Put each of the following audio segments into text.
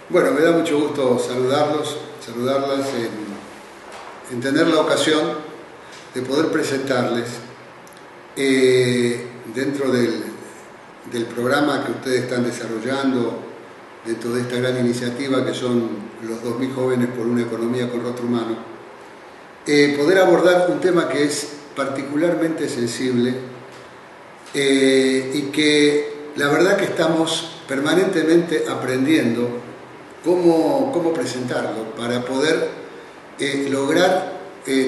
Bueno, me da mucho gusto saludarlas, en tener la ocasión de poder presentarles dentro del programa que ustedes están desarrollando, dentro de esta gran iniciativa que son los 2000 jóvenes por una economía con rostro humano, poder abordar un tema que es particularmente sensible y que la verdad que estamos permanentemente aprendiendo cómo presentarlo para poder lograr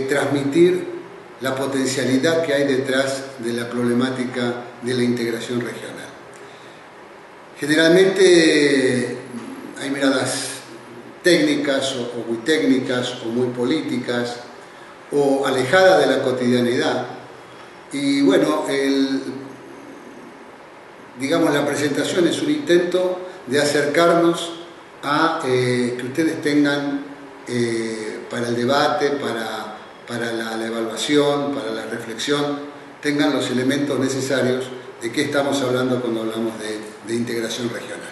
transmitir la potencialidad que hay detrás de la problemática de la integración regional. Generalmente hay miradas técnicas o muy técnicas o muy políticas o alejadas de la cotidianidad y bueno, digamos, la presentación es un intento de acercarnos a que ustedes tengan para el debate, para la evaluación, para la reflexión, tengan los elementos necesarios de qué estamos hablando cuando hablamos de integración regional.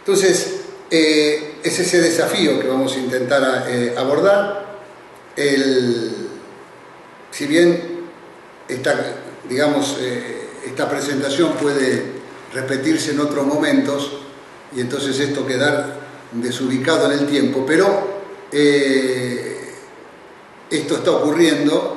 Entonces, es ese desafío que vamos a intentar abordar. Si bien esta presentación puede repetirse en otros momentos y entonces esto quedar desubicado en el tiempo, pero esto está ocurriendo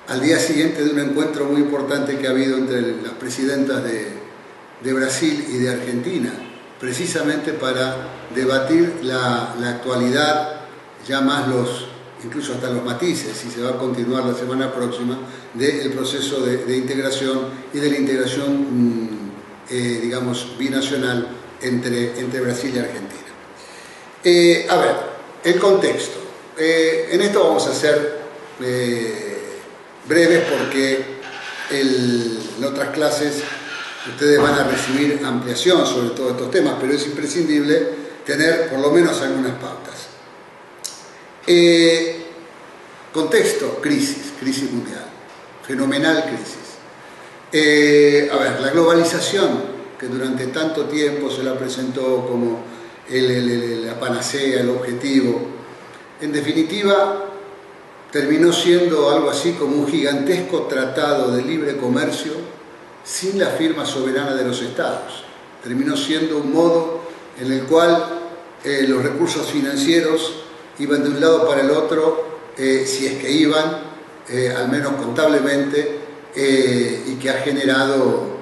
al día siguiente de un encuentro muy importante que ha habido entre las presidentas de Brasil y de Argentina, precisamente para debatir la actualidad, ya más incluso hasta los matices, si se va a continuar la semana próxima, del proceso de integración y de la integración, digamos, binacional entre Brasil y Argentina. A ver, el contexto. En esto vamos a ser breves porque en otras clases ustedes van a recibir ampliación sobre todos estos temas, pero es imprescindible tener por lo menos algunas pautas. Contexto, crisis mundial, fenomenal crisis. La globalización, que durante tanto tiempo se la presentó como la panacea, el objetivo, en definitiva terminó siendo algo así como un gigantesco tratado de libre comercio sin la firma soberana de los estados. Terminó siendo un modo en el cual los recursos financieros iban de un lado para el otro, si es que iban, al menos contablemente, y que ha generado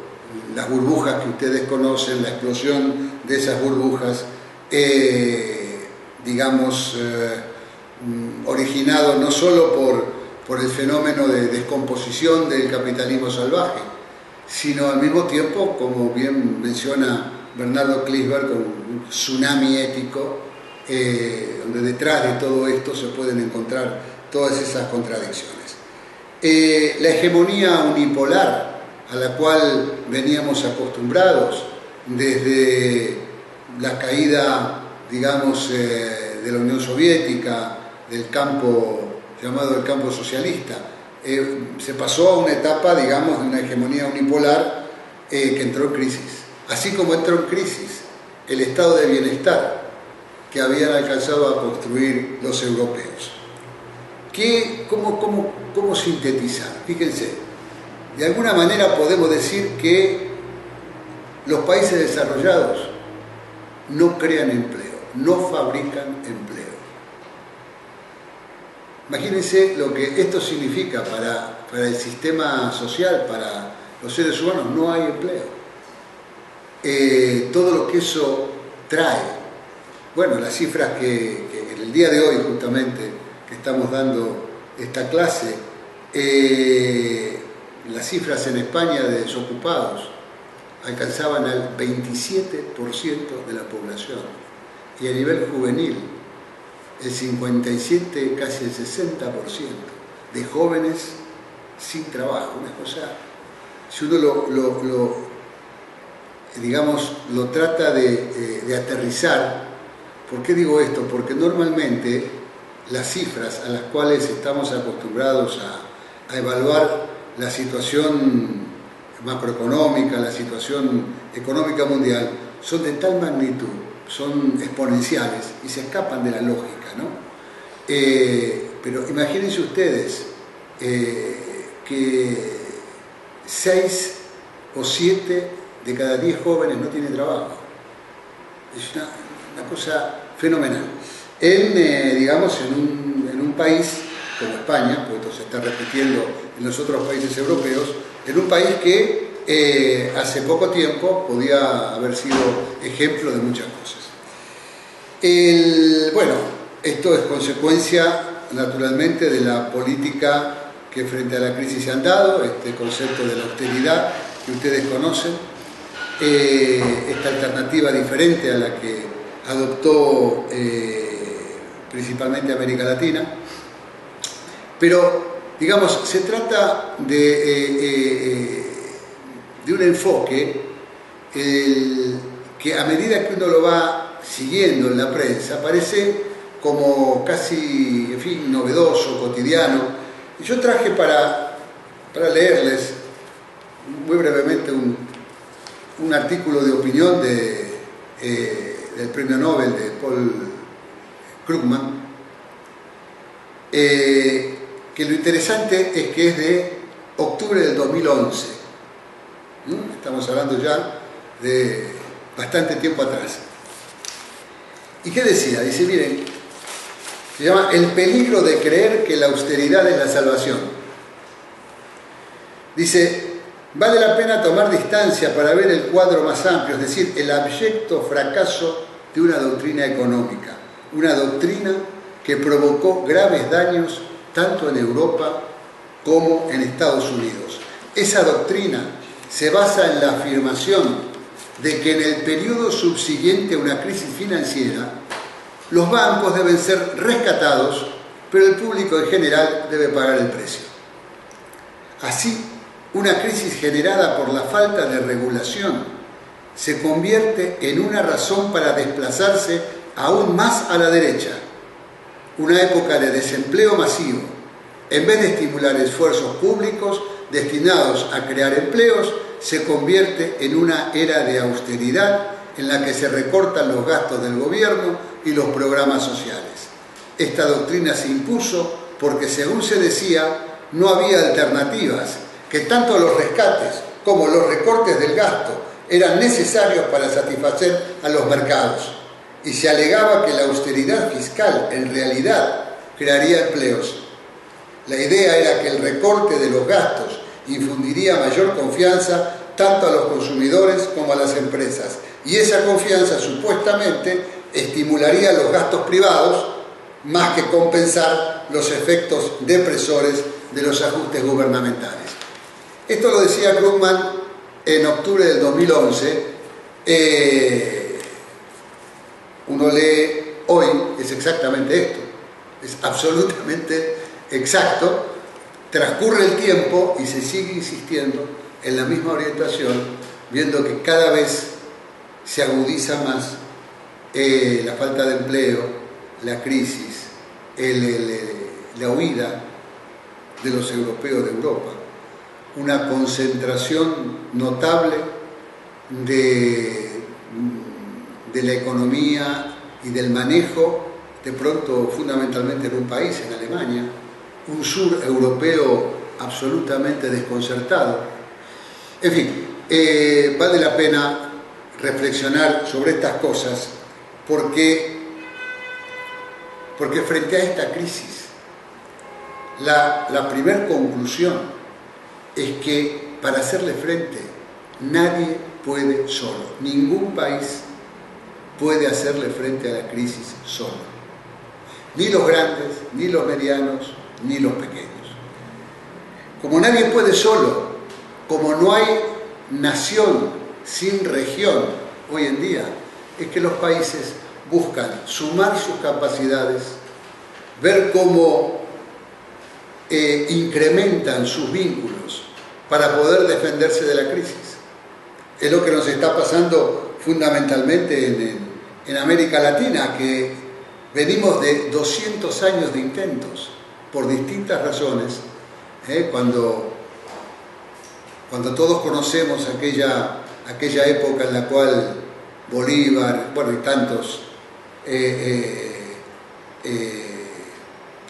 las burbujas que ustedes conocen, la explosión de esas burbujas, originado no solo por el fenómeno de descomposición del capitalismo salvaje, sino al mismo tiempo, como bien menciona Bernardo Klinsberg, con un tsunami ético, donde detrás de todo esto se pueden encontrar todas esas contradicciones. La hegemonía unipolar a la cual veníamos acostumbrados desde la caída, digamos, de la Unión Soviética, del campo llamado el campo socialista, se pasó a una etapa, digamos, de una hegemonía unipolar que entró en crisis. Así como entró en crisis el estado de bienestar que habían alcanzado a construir los europeos. ¿Cómo sintetizar? Fíjense, de alguna manera podemos decir que los países desarrollados no crean empleo, no fabrican empleo. Imagínense lo que esto significa para el sistema social, para los seres humanos. No hay empleo. Todo lo que eso trae. Bueno, las cifras que en el día de hoy justamente que estamos dando esta clase, las cifras en España de desocupados alcanzaban al 27% de la población y a nivel juvenil el 57, casi el 60% de jóvenes sin trabajo. Una cosa, si uno lo trata de aterrizar. ¿Por qué digo esto? Porque normalmente las cifras a las cuales estamos acostumbrados a evaluar la situación macroeconómica, la situación económica mundial, son de tal magnitud son exponenciales y se escapan de la lógica, ¿no? Pero imagínense ustedes que 6 o 7 de cada 10 jóvenes no tienen trabajo. Es una cosa fenomenal. Digamos, en un país como España, pues esto se está repitiendo en los otros países europeos, en un país que hace poco tiempo podía haber sido ejemplo de muchas cosas. Bueno, esto es consecuencia naturalmente de la política que frente a la crisis se han dado, este concepto de la austeridad que ustedes conocen, esta alternativa diferente a la que adoptó principalmente América Latina. Pero, digamos, se trata de un enfoque que a medida que uno lo va siguiendo en la prensa parece como casi, en fin, novedoso, cotidiano. Y yo traje para leerles muy brevemente un artículo de opinión del premio Nobel de Paul Krugman, que lo interesante es que es de octubre del 2011. Estamos hablando ya de bastante tiempo atrás. ¿Y qué decía? Dice, miren, se llama El peligro de creer que la austeridad es la salvación. Dice, vale la pena tomar distancia para ver el cuadro más amplio, es decir, el abyecto fracaso de una doctrina económica, una doctrina que provocó graves daños tanto en Europa como en Estados Unidos. Esa doctrina se basa en la afirmación de que en el periodo subsiguiente a una crisis financiera, los bancos deben ser rescatados, pero el público en general debe pagar el precio. Así, una crisis generada por la falta de regulación se convierte en una razón para desplazarse aún más a la derecha. Una época de desempleo masivo, en vez de estimular esfuerzos públicos destinados a crear empleos, se convierte en una era de austeridad en la que se recortan los gastos del gobierno y los programas sociales. Esta doctrina se impuso porque, según se decía, no había alternativas, que tanto los rescates como los recortes del gasto eran necesarios para satisfacer a los mercados, y se alegaba que la austeridad fiscal en realidad crearía empleos. La idea era que el recorte de los gastos infundiría mayor confianza tanto a los consumidores como a las empresas, y esa confianza supuestamente estimularía los gastos privados más que compensar los efectos depresores de los ajustes gubernamentales. Esto lo decía Krugman en octubre del 2011. Uno lee hoy, es exactamente esto, es absolutamente exacto. Transcurre el tiempo y se sigue insistiendo en la misma orientación, viendo que cada vez se agudiza más la falta de empleo, la crisis, la huida de los europeos de Europa, una concentración notable de la economía y del manejo, de pronto fundamentalmente en un país, en Alemania, un sur europeo absolutamente desconcertado. En fin, vale la pena reflexionar sobre estas cosas porque frente a esta crisis, la primera conclusión es que para hacerle frente nadie puede solo, ningún país puede hacerle frente a la crisis solo, ni los grandes, ni los medianos, ni los pequeños. Como nadie puede solo, como no hay nación sin región hoy en día, es que los países buscan sumar sus capacidades, ver cómo incrementan sus vínculos para poder defenderse de la crisis. Es lo que nos está pasando fundamentalmente en América Latina, que venimos de 200 años de intentos, por distintas razones, cuando todos conocemos aquella época en la cual Bolívar, bueno, y tantos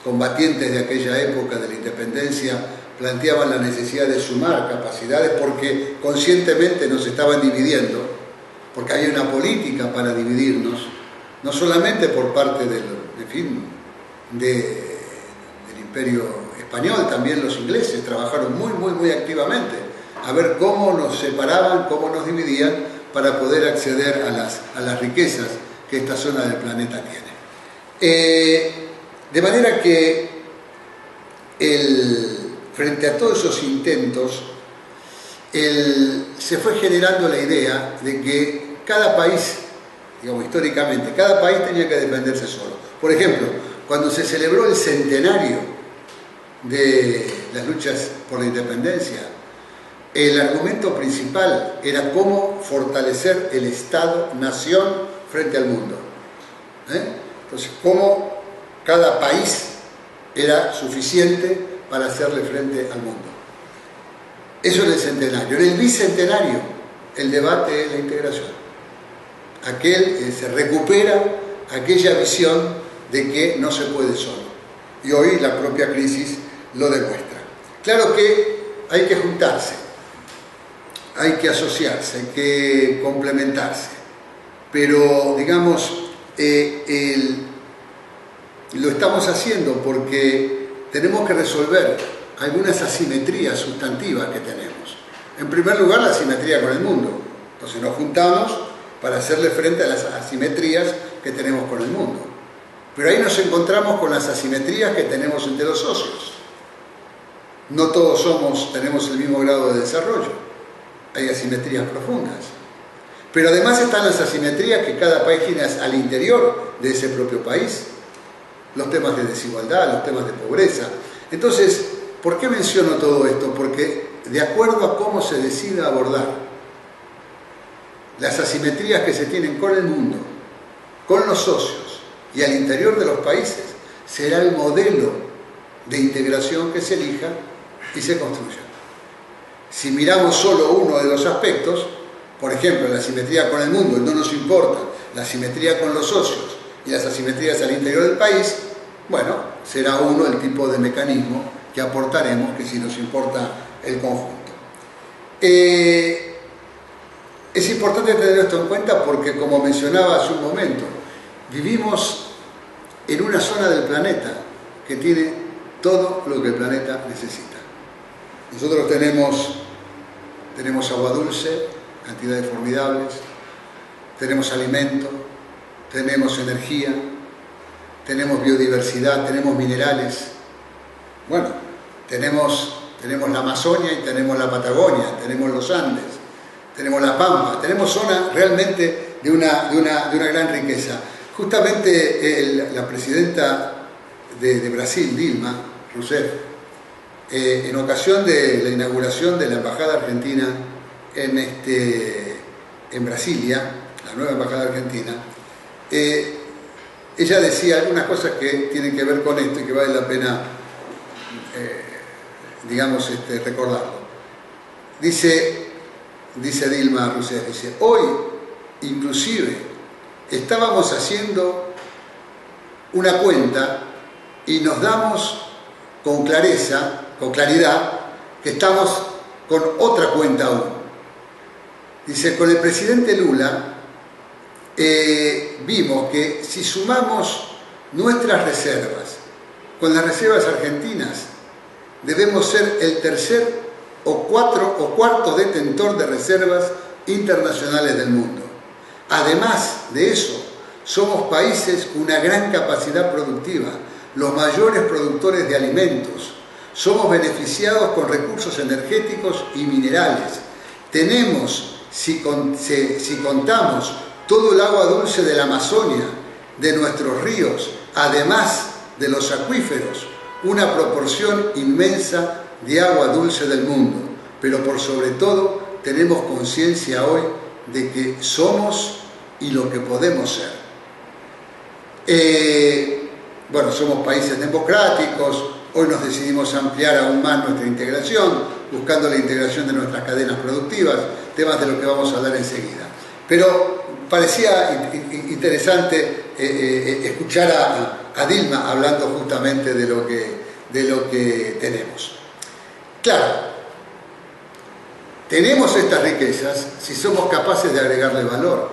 combatientes de aquella época de la independencia planteaban la necesidad de sumar capacidades porque conscientemente nos estaban dividiendo, porque había una política para dividirnos, no solamente por parte del Imperio Español, también los ingleses trabajaron muy activamente a ver cómo nos separaban, cómo nos dividían para poder acceder a las riquezas que esta zona del planeta tiene. De manera que frente a todos esos intentos, se fue generando la idea de que cada país, digamos históricamente, cada país tenía que defenderse solo. Por ejemplo, cuando se celebró el centenario de las luchas por la independencia, el argumento principal era cómo fortalecer el Estado-nación frente al mundo. Entonces, cómo cada país era suficiente para hacerle frente al mundo. Eso en el centenario. En el bicentenario, el debate es la integración. Se recupera aquella visión de que no se puede solo. Y hoy la propia crisis lo demuestra. Claro que hay que juntarse, hay que asociarse, hay que complementarse. Pero, digamos, lo estamos haciendo porque tenemos que resolver algunas asimetrías sustantivas que tenemos. En primer lugar, la asimetría con el mundo. Entonces nos juntamos para hacerle frente a las asimetrías que tenemos con el mundo. Pero ahí nos encontramos con las asimetrías que tenemos entre los socios. No todos tenemos el mismo grado de desarrollo. Hay asimetrías profundas. Pero además están las asimetrías que cada país tiene al interior de ese propio país. Los temas de desigualdad, los temas de pobreza. Entonces, ¿por qué menciono todo esto? Porque de acuerdo a cómo se decida abordar las asimetrías que se tienen con el mundo, con los socios y al interior de los países, será el modelo de integración que se elija y se construya. Si miramos solo uno de los aspectos, por ejemplo, la asimetría con el mundo, no nos importa, la asimetría con los socios y las asimetrías al interior del país, bueno, será uno el tipo de mecanismo que aportaremos que si nos importa el conjunto. Es importante tener esto en cuenta porque, como mencionaba hace un momento, vivimos en una zona del planeta que tiene todo lo que el planeta necesita. Nosotros tenemos agua dulce, cantidades formidables, tenemos alimento, tenemos energía, tenemos biodiversidad, tenemos minerales. Bueno, tenemos la Amazonia y tenemos la Patagonia, tenemos los Andes, tenemos la Pampa, tenemos zonas realmente de una gran riqueza. Justamente la presidenta de Brasil, Dilma Rousseff, en ocasión de la inauguración de la Embajada Argentina en Brasilia, la nueva Embajada Argentina, ella decía algunas cosas que tienen que ver con esto y que vale la pena, recordarlo. Dice Dilma Rousseff, dice, hoy inclusive estábamos haciendo una cuenta y nos damos con claridad, que estamos con otra cuenta aún. Dice, con el presidente Lula vimos que si sumamos nuestras reservas con las reservas argentinas, debemos ser el tercer o cuarto detentor de reservas internacionales del mundo. Además de eso, somos países con una gran capacidad productiva, los mayores productores de alimentos. Somos beneficiados con recursos energéticos y minerales. Tenemos, si contamos todo el agua dulce de la Amazonia, de nuestros ríos, además de los acuíferos, una proporción inmensa de agua dulce del mundo. Pero por sobre todo, tenemos conciencia hoy de que somos y lo que podemos ser. Somos países democráticos, hoy nos decidimos ampliar aún más nuestra integración, buscando la integración de nuestras cadenas productivas, temas de los que vamos a hablar enseguida. Pero parecía interesante escuchar a Dilma hablando justamente de lo que tenemos. Claro, tenemos estas riquezas si somos capaces de agregarle valor.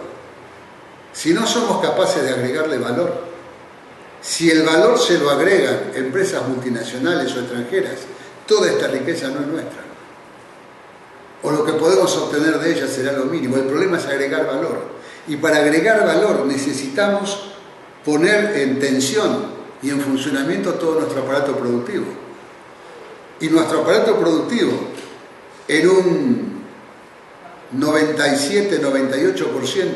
Si no somos capaces de agregarle valor, si el valor se lo agregan empresas multinacionales o extranjeras, toda esta riqueza no es nuestra. O lo que podemos obtener de ella será lo mínimo. El problema es agregar valor. Y para agregar valor necesitamos poner en tensión y en funcionamiento todo nuestro aparato productivo. Y nuestro aparato productivo, en un 97-98%,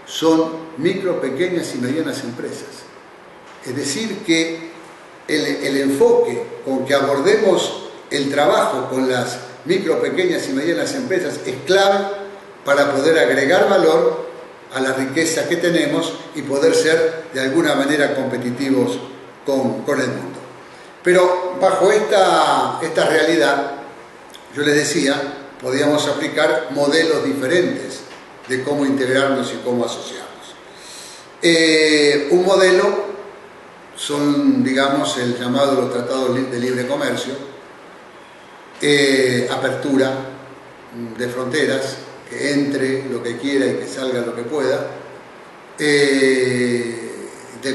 son micro, pequeñas y medianas empresas. Es decir, que el enfoque con que abordemos el trabajo con las micro, pequeñas y medianas empresas es clave para poder agregar valor a la riqueza que tenemos y poder ser de alguna manera competitivos con el mundo. Pero bajo esta realidad, yo les decía, podíamos aplicar modelos diferentes de cómo integrarnos y cómo asociarnos. Un modelo son, digamos, el llamado los tratados de libre comercio, apertura de fronteras, que entre lo que quiera y que salga lo que pueda, del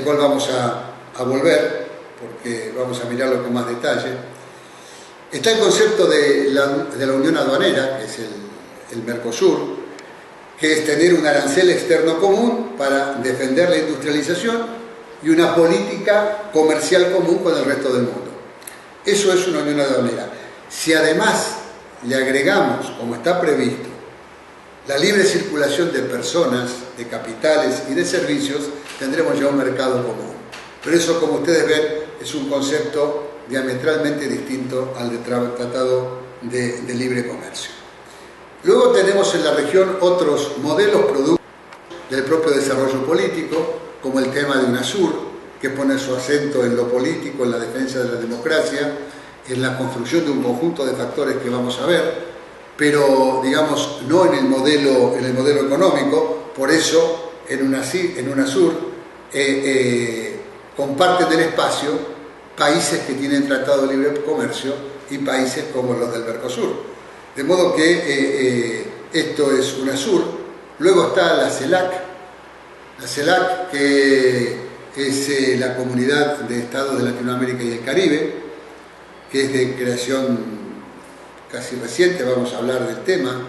cual vamos a volver, porque vamos a mirarlo con más detalle. Está el concepto de la Unión Aduanera, que es el Mercosur, que es tener un arancel externo común para defender la industrialización y una política comercial común con el resto del mundo. Eso es una Unión Aduanera. Si además le agregamos, como está previsto, la libre circulación de personas, de capitales y de servicios, tendremos ya un mercado común. Pero eso, como ustedes ven, es un concepto diametralmente distinto al del Tratado de Libre Comercio. Luego tenemos en la región otros modelos productos del propio desarrollo político, como el tema de UNASUR, que pone su acento en lo político, en la defensa de la democracia, en la construcción de un conjunto de factores que vamos a ver, pero digamos no en el modelo económico. Por eso en UNASUR comparten el espacio países que tienen tratado de libre comercio y países como los del Mercosur. De modo que esto es UNASUR. Luego está la CELAC, que es la Comunidad de Estados de Latinoamérica y el Caribe, que es de creación casi reciente, vamos a hablar del tema,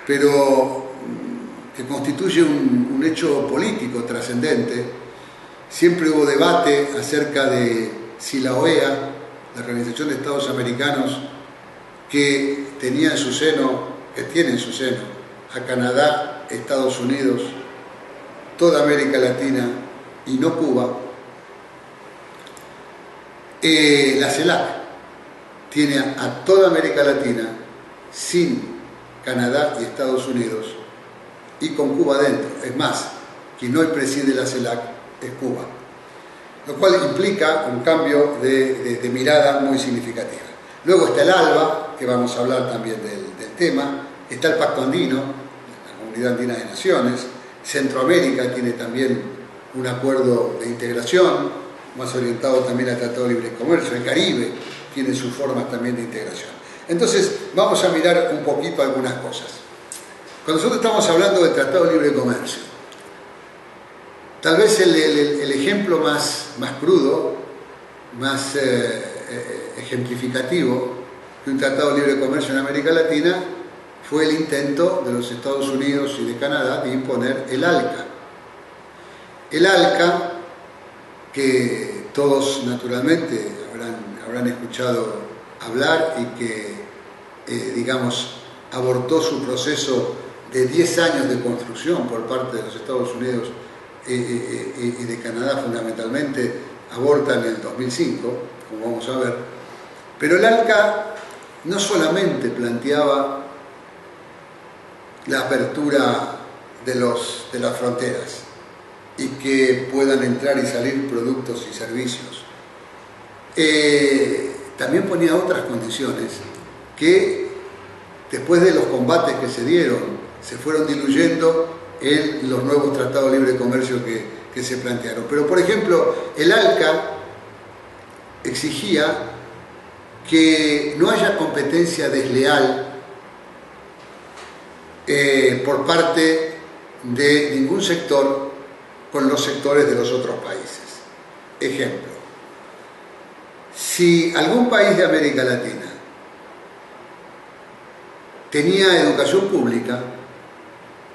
pero que constituye un hecho político trascendente. Siempre hubo debate acerca de si la OEA, la Organización de Estados Americanos, que tiene en su seno a Canadá, Estados Unidos, toda América Latina y no Cuba, la CELAC tiene a toda América Latina sin Canadá y Estados Unidos y con Cuba dentro. Es más, quien hoy preside la CELAC es Cuba, lo cual implica un cambio de mirada muy significativa. Luego está el ALBA, que vamos a hablar también del tema. Está el Pacto Andino, la Comunidad Andina de Naciones. Centroamérica tiene también un acuerdo de integración, más orientado también al Tratado de Libre Comercio. El Caribe tiene sus formas también de integración. Entonces, vamos a mirar un poquito algunas cosas. Cuando nosotros estamos hablando del Tratado de Libre Comercio, tal vez el ejemplo más crudo, más ejemplificativo de un Tratado de Libre Comercio en América Latina fue el intento de los Estados Unidos y de Canadá de imponer el ALCA. El ALCA, que todos naturalmente habrán escuchado hablar y que, digamos, abortó su proceso de 10 años de construcción por parte de los Estados Unidos y de Canadá fundamentalmente, aborta en el 2005, como vamos a ver. Pero el ALCA no solamente planteaba la apertura de las fronteras y que puedan entrar y salir productos y servicios, también ponía otras condiciones que después de los combates que se dieron se fueron diluyendo en los nuevos tratados de libre comercio que se plantearon. Pero, por ejemplo, el ALCA exigía que no haya competencia desleal por parte de ningún sector con los sectores de los otros países. Ejemplo, si algún país de América Latina tenía educación pública,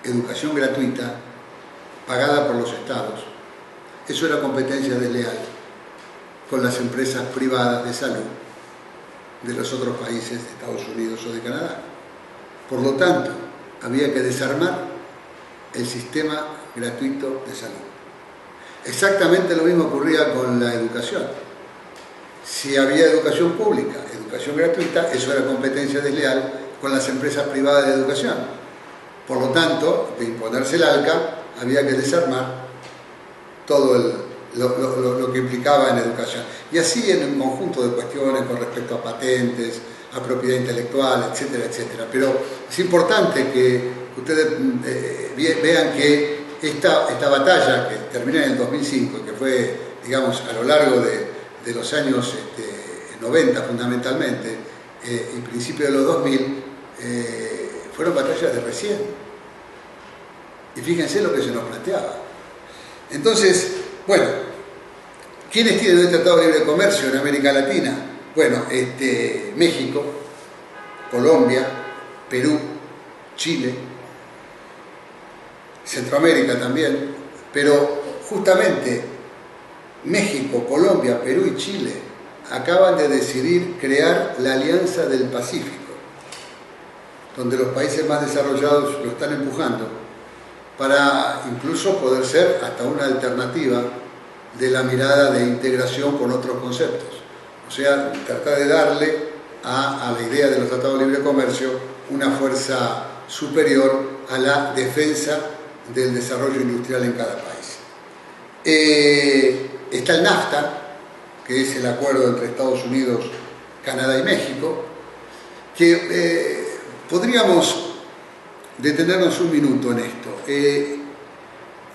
educación gratuita, pagada por los estados, eso era competencia desleal con las empresas privadas de salud de los otros países de Estados Unidos o de Canadá. Por lo tanto, había que desarmar el sistema gratuito de salud. Exactamente lo mismo ocurría con la educación. Si había educación pública, educación gratuita, eso era competencia desleal con las empresas privadas de educación. Por lo tanto, de imponerse el ALCA, había que desarmar todo lo que implicaba en educación. Y así en un conjunto de cuestiones con respecto a patentes, a propiedad intelectual, etcétera, etcétera. Pero es importante que ustedes vean que esta batalla que termina en el 2005, que fue, digamos, a lo largo de los años 90 fundamentalmente, y principios de los 2000, fueron batallas de recién. Y fíjense lo que se nos planteaba. Entonces, bueno, ¿quiénes tienen el Tratado de Libre Comercio en América Latina? Bueno, México, Colombia, Perú, Chile, Centroamérica también, pero justamente México, Colombia, Perú y Chile acaban de decidir crear la Alianza del Pacífico, donde los países más desarrollados lo están empujando para incluso poder ser hasta una alternativa de la mirada de integración con otros conceptos. O sea, tratar de darle a la idea de los tratados de libre comercio una fuerza superior a la defensa del desarrollo industrial en cada país. Está el NAFTA, que es el acuerdo entre Estados Unidos, Canadá y México, que podríamos detenernos un minuto en esto.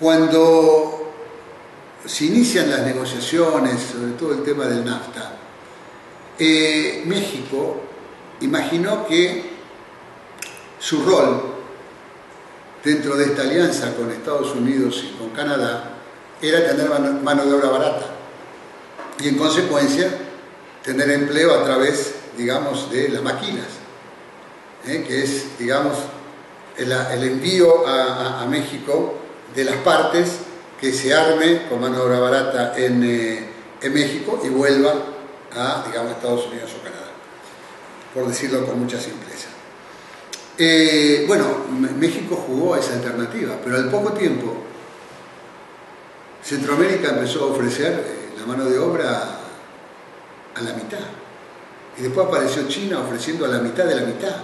Cuando se inician las negociaciones, sobre todo el tema del NAFTA, México imaginó que su rol dentro de esta alianza con Estados Unidos y con Canadá era tener mano de obra barata y en consecuencia tener empleo a través, digamos, de las maquilas, que es, digamos, el envío a México de las partes, que se arme con mano de obra barata en México y vuelva a, digamos, Estados Unidos o Canadá, por decirlo con mucha simpleza. Bueno, México jugó a esa alternativa, pero al poco tiempo Centroamérica empezó a ofrecer la mano de obra a la mitad, y después apareció China ofreciendo a la mitad de la mitad,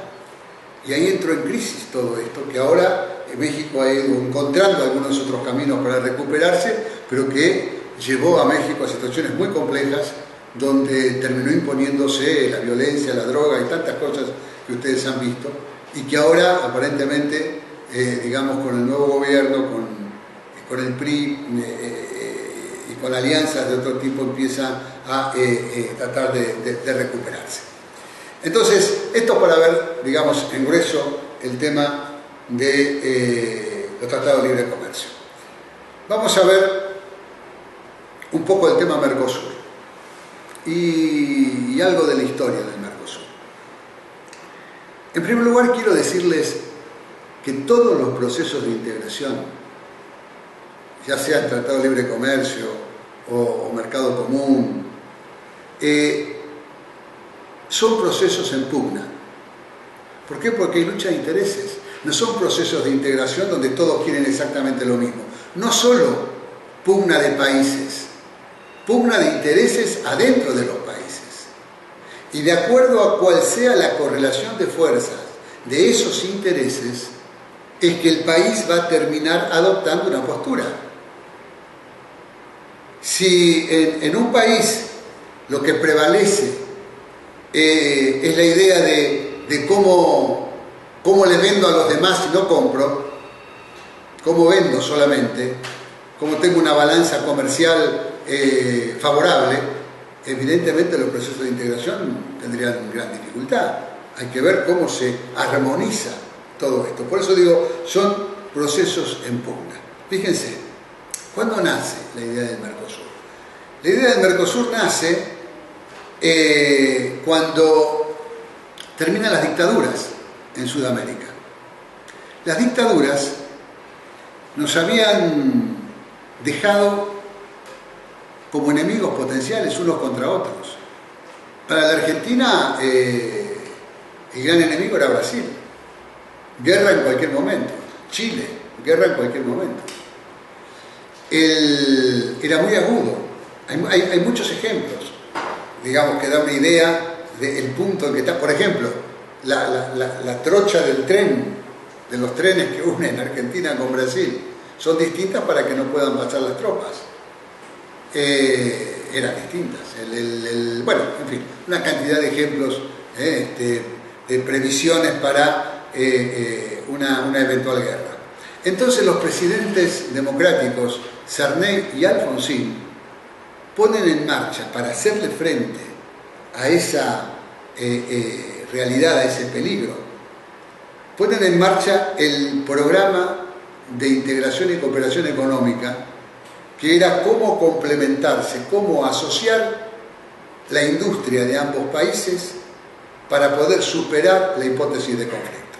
y ahí entró en crisis todo esto, que ahora México ha ido encontrando algunos otros caminos para recuperarse, pero que llevó a México a situaciones muy complejas, donde terminó imponiéndose la violencia, la droga y tantas cosas que ustedes han visto, y que ahora aparentemente, digamos, con el nuevo gobierno, con el PRI y con alianzas de otro tipo, empieza a tratar de recuperarse. Entonces, esto para ver, digamos, en grueso el tema de los tratados de libre comercio. Vamos a ver un poco el tema Mercosur y algo de la historia del Mercosur. En primer lugar, quiero decirles que todos los procesos de integración, ya sea el Tratado de Libre Comercio o Mercado Común, son procesos en pugna. ¿Por qué? Porque hay lucha de intereses. No son procesos de integración donde todos quieren exactamente lo mismo. No solo pugna de países, pugna de intereses adentro de los países. Y de acuerdo a cuál sea la correlación de fuerzas de esos intereses, es que el país va a terminar adoptando una postura. Si en un país lo que prevalece es la idea de cómo le vendo a los demás si no compro, cómo vendo solamente, cómo tengo una balanza comercial favorable, evidentemente los procesos de integración tendrían gran dificultad. Hay que ver cómo se armoniza todo esto. Por eso digo, son procesos en pugna. Fíjense, ¿cuándo nace la idea del Mercosur? La idea del Mercosur nace cuando terminan las dictaduras en Sudamérica. Las dictaduras nos habían dejado como enemigos potenciales unos contra otros. Para la Argentina, el gran enemigo era Brasil. Guerra en cualquier momento. Chile, guerra en cualquier momento. Era muy agudo. Hay muchos ejemplos, digamos, que da una idea del punto en que está. Por ejemplo, la trocha del tren, de los trenes que unen Argentina con Brasil, son distintas para que no puedan pasar las tropas. Eran distintas. Bueno, en fin, una cantidad de ejemplos de previsiones para una eventual guerra. Entonces los presidentes democráticos, Sarney y Alfonsín, ponen en marcha, para hacerle frente a esa realidad, a ese peligro, ponen en marcha el programa de integración y cooperación económica, que era cómo complementarse, cómo asociar la industria de ambos países para poder superar la hipótesis de conflicto.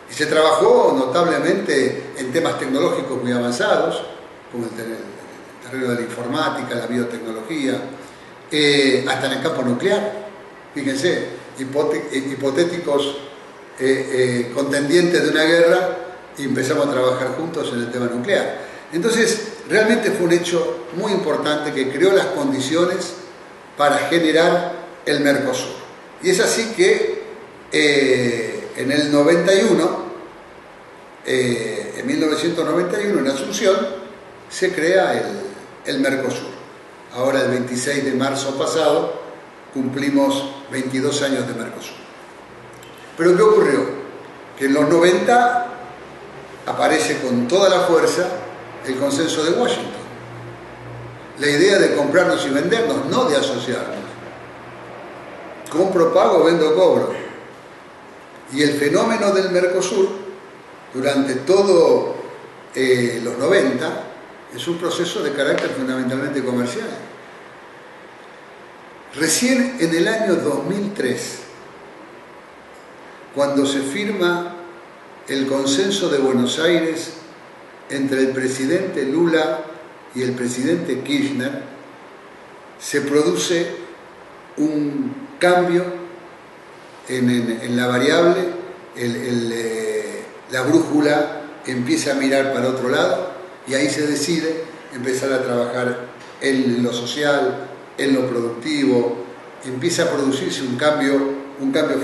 Y se trabajó notablemente en temas tecnológicos muy avanzados, como el terreno de la informática, la biotecnología, hasta en el campo nuclear. Fíjense, hipotéticos contendientes de una guerra, y empezamos a trabajar juntos en el tema nuclear. Entonces, realmente fue un hecho muy importante que creó las condiciones para generar el Mercosur. Y es así que en el 91, en 1991, en Asunción, se crea el Mercosur. Ahora, el 26 de marzo pasado, cumplimos 22 años de Mercosur. Pero ¿qué ocurrió? Que en los 90 aparece con toda la fuerza el consenso de Washington. La idea de comprarnos y vendernos, no de asociarnos. Compro, pago, vendo, cobro. Y el fenómeno del Mercosur, durante todos los 90, es un proceso de carácter fundamentalmente comercial. Recién en el año 2003, cuando se firma el consenso de Buenos Aires entre el presidente Lula y el presidente Kirchner, se produce un cambio en la variable, la brújula empieza a mirar para otro lado y ahí se decide empezar a trabajar en lo social, en lo productivo, empieza a producirse un cambio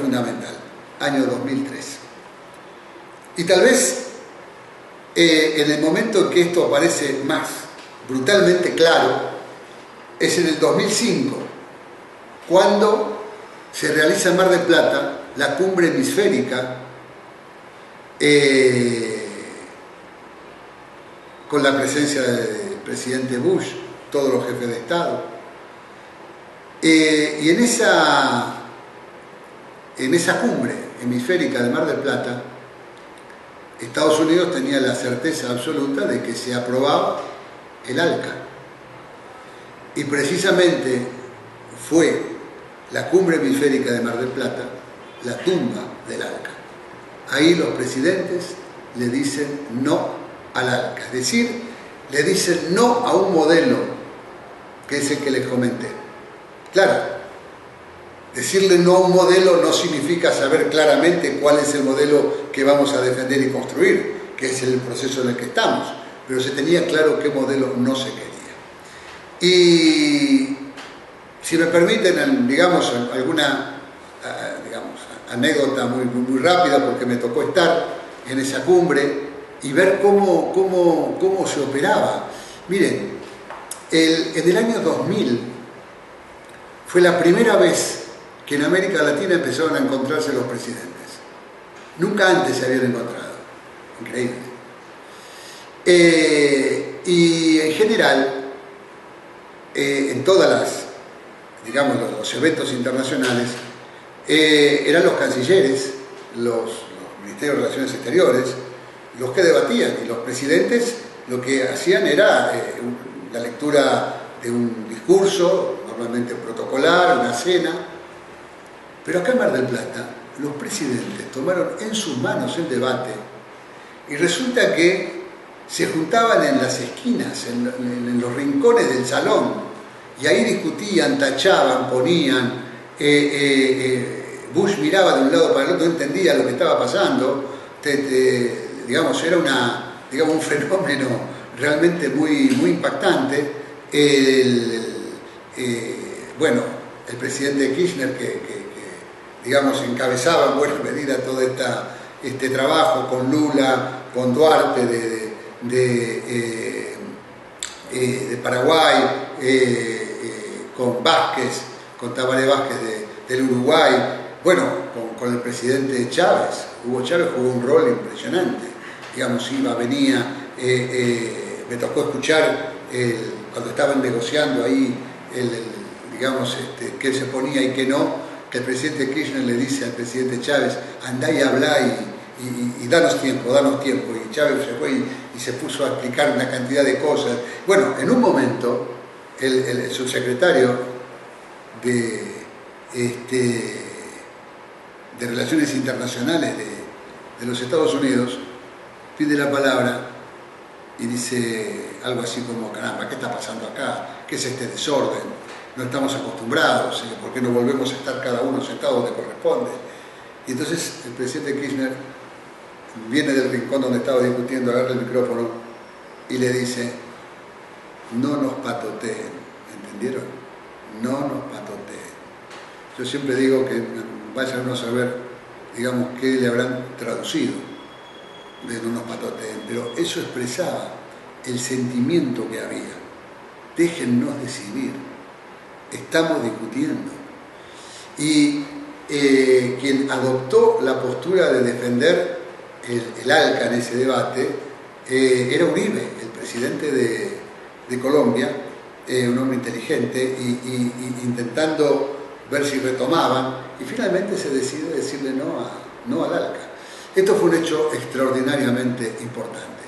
fundamental, año 2003. Y tal vez en el momento en que esto aparece más brutalmente claro, es en el 2005, cuando se realiza en Mar del Plata la cumbre hemisférica con la presencia del presidente Bush, todos los jefes de Estado. Y en esa cumbre hemisférica de Mar del Plata, Estados Unidos tenía la certeza absoluta de que se aprobaba el ALCA. Y precisamente fue la cumbre hemisférica de Mar del Plata la tumba del ALCA. Ahí los presidentes le dicen no al ALCA, es decir, le dicen no a un modelo que es el que les comenté. Claro, decirle no a un modelo no significa saber claramente cuál es el modelo que vamos a defender y construir, que es el proceso en el que estamos, pero se tenía claro qué modelo no se quería. Y si me permiten, digamos, alguna anécdota muy rápida, porque me tocó estar en esa cumbre y ver cómo se operaba. Miren, en el año 2000 fue la primera vez que en América Latina empezaron a encontrarse los presidentes. Nunca antes se habían encontrado. Increíble. general, en todas las, digamos, los eventos internacionales, eran los cancilleres, los ministerios de Relaciones Exteriores, los que debatían, y los presidentes lo que hacían era la lectura de un discurso, normalmente protocolar, una cena, pero acá en Mar del Plata los presidentes tomaron en sus manos el debate y resulta que se juntaban en las esquinas, en los rincones del salón, y ahí discutían, tachaban, ponían, Bush miraba de un lado para el otro, no entendía lo que estaba pasando, digamos, era un fenómeno realmente muy impactante. Bueno, el presidente Kirchner que digamos, encabezaba en buena medida todo este trabajo con Lula, con Duarte de Paraguay, con Vázquez, con Tabaré Vázquez del Uruguay, bueno, con el presidente Chávez. Hugo Chávez jugó un rol impresionante, digamos, iba, venía, me tocó escuchar cuando estaban negociando ahí, digamos, qué se ponía y qué no, que el presidente Kirchner le dice al presidente Chávez, andá y hablá y danos tiempo, y Chávez se fue y se puso a explicar una cantidad de cosas. Bueno, en un momento, el subsecretario de Relaciones Internacionales de los Estados Unidos pide la palabra y dice algo así como, caramba, ¿qué está pasando acá? ¿Qué es este desorden? No estamos acostumbrados, ¿por qué no volvemos a estar cada uno sentado donde corresponde? Y entonces el presidente Kirchner viene del rincón donde estaba discutiendo, agarra el micrófono y le dice, no nos patoteen, ¿entendieron? No nos patoteen. Yo siempre digo que vayan uno a saber, digamos, qué le habrán traducido de no nos patoteen, pero eso expresaba el sentimiento que había. Déjennos decidir, estamos discutiendo. Y quien adoptó la postura de defender el ALCA en ese debate era Uribe, el presidente de Colombia, un hombre inteligente, y intentando ver si retomaban, y finalmente se decide decirle no al ALCA. Esto fue un hecho extraordinariamente importante,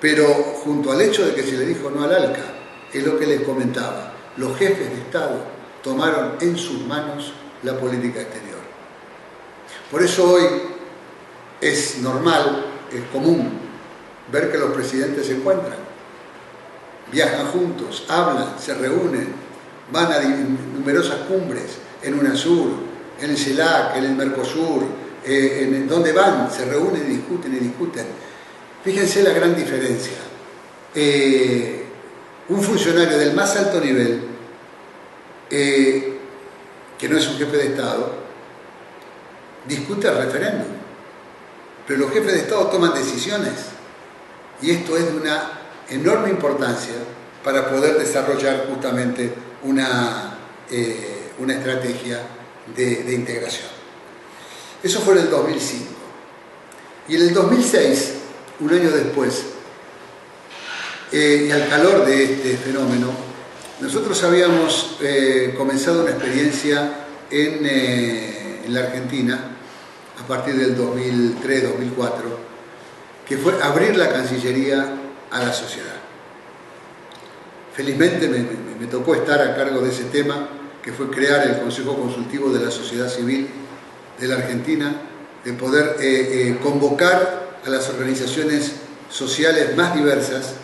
pero junto al hecho de que se le dijo no al ALCA, es lo que les comentaba, los jefes de Estado tomaron en sus manos la política exterior. Por eso hoy es normal, es común ver que los presidentes se encuentran, viajan juntos, hablan, se reúnen, van a numerosas cumbres, en UNASUR, en el CELAC, en el Mercosur, en donde van, se reúnen y discuten. Fíjense la gran diferencia. Un funcionario del más alto nivel, que no es un jefe de Estado, discute el referéndum, pero los jefes de Estado toman decisiones, y esto es de una enorme importancia para poder desarrollar justamente una estrategia de integración. Eso fue en el 2005. Y en el 2006, un año después, y al calor de este fenómeno, nosotros habíamos comenzado una experiencia en la Argentina a partir del 2003-2004, que fue abrir la Cancillería a la sociedad. Felizmente me tocó estar a cargo de ese tema, que fue crear el Consejo Consultivo de la Sociedad Civil de la Argentina, de poder convocar a las organizaciones sociales más diversas.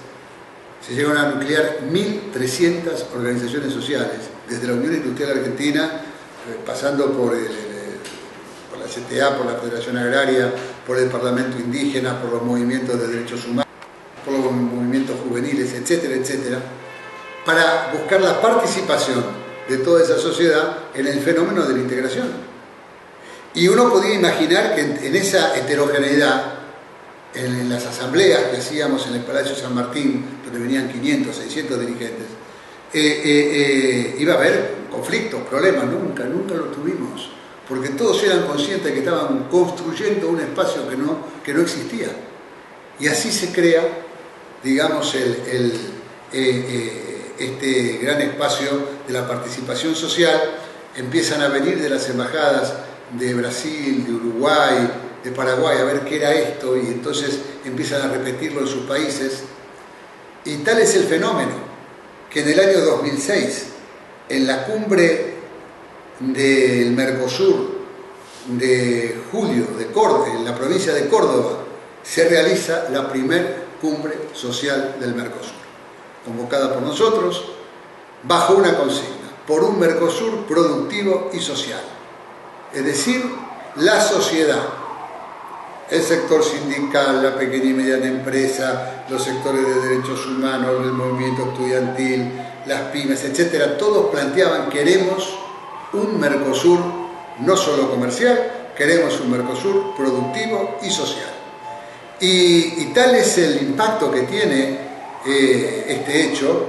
Se llegaron a nuclear 1.300 organizaciones sociales, desde la Unión Industrial Argentina, pasando por la CTA, por la Federación Agraria, por el Parlamento Indígena, por los movimientos de derechos humanos, por los movimientos juveniles, etcétera, etcétera, para buscar la participación de toda esa sociedad en el fenómeno de la integración. Y uno podía imaginar que en esa heterogeneidad, en las asambleas que hacíamos en el Palacio San Martín, donde venían 500, 600 dirigentes, iba a haber conflictos, problemas. Nunca los tuvimos, porque todos eran conscientes de que estaban construyendo un espacio que no existía. Y así se crea, digamos, este gran espacio de la participación social, empiezan a venir de las embajadas de Brasil, de Uruguay, de Paraguay, a ver qué era esto, y entonces empiezan a repetirlo en sus países. Y tal es el fenómeno que en el año 2006, en la cumbre del Mercosur de julio de Córdoba, en la provincia de Córdoba, se realiza la primer cumbre social del Mercosur, convocada por nosotros, bajo una consigna: por un Mercosur productivo y social. Es decir, la sociedad, el sector sindical, la pequeña y mediana empresa, los sectores de derechos humanos, el movimiento estudiantil, las pymes, etcétera, todos planteaban: queremos un Mercosur no solo comercial, queremos un Mercosur productivo y social. Y tal es el impacto que tiene este hecho.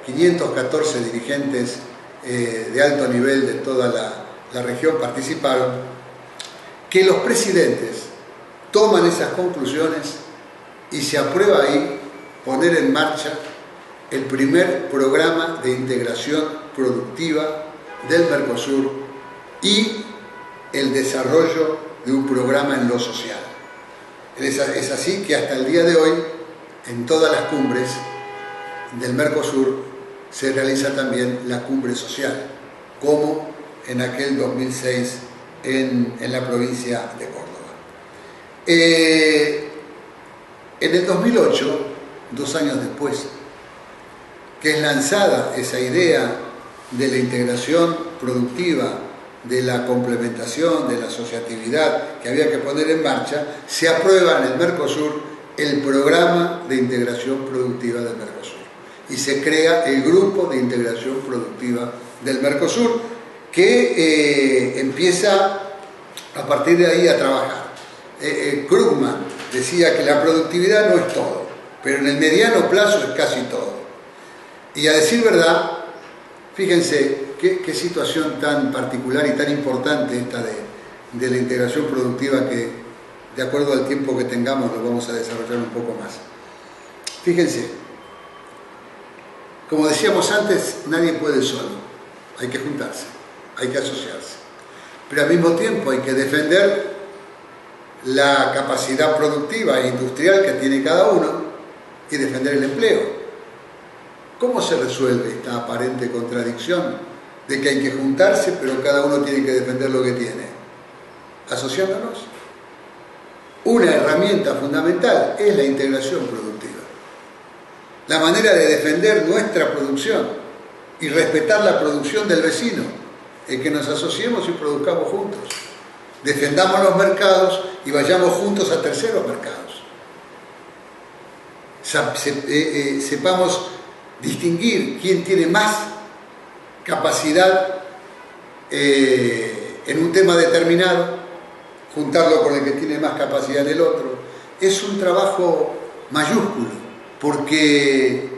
514 dirigentes de alto nivel de toda la región participaron, que los presidentes toman esas conclusiones y se aprueba ahí poner en marcha el primer programa de integración productiva del Mercosur y el desarrollo de un programa en lo social. Es así que hasta el día de hoy, en todas las cumbres del Mercosur, se realiza también la cumbre social, como en aquel 2006 en la provincia de Córdoba. En el 2008, 2 años después, que es lanzada esa idea de la integración productiva, de la complementación, de la asociatividad que había que poner en marcha, se aprueba en el Mercosur el programa de integración productiva del Mercosur y se crea el grupo de integración productiva del Mercosur, que empieza a partir de ahí a trabajar. Krugman decía que la productividad no es todo, pero en el mediano plazo es casi todo. Y a decir verdad, fíjense qué situación tan particular y tan importante esta de la integración productiva, que de acuerdo al tiempo que tengamos lo vamos a desarrollar un poco más. Fíjense, como decíamos antes, nadie puede solo, hay que juntarse, hay que asociarse, pero al mismo tiempo hay que defender la capacidad productiva e industrial que tiene cada uno y defender el empleo. ¿Cómo se resuelve esta aparente contradicción de que hay que juntarse, pero cada uno tiene que defender lo que tiene? Asociándonos. Una herramienta fundamental es la integración productiva. La manera de defender nuestra producción y respetar la producción del vecino es que nos asociemos y produzcamos juntos. Defendamos los mercados y vayamos juntos a terceros mercados. Sepamos distinguir quién tiene más capacidad en un tema determinado, juntarlo con el que tiene más capacidad en el otro. Es un trabajo mayúsculo, porque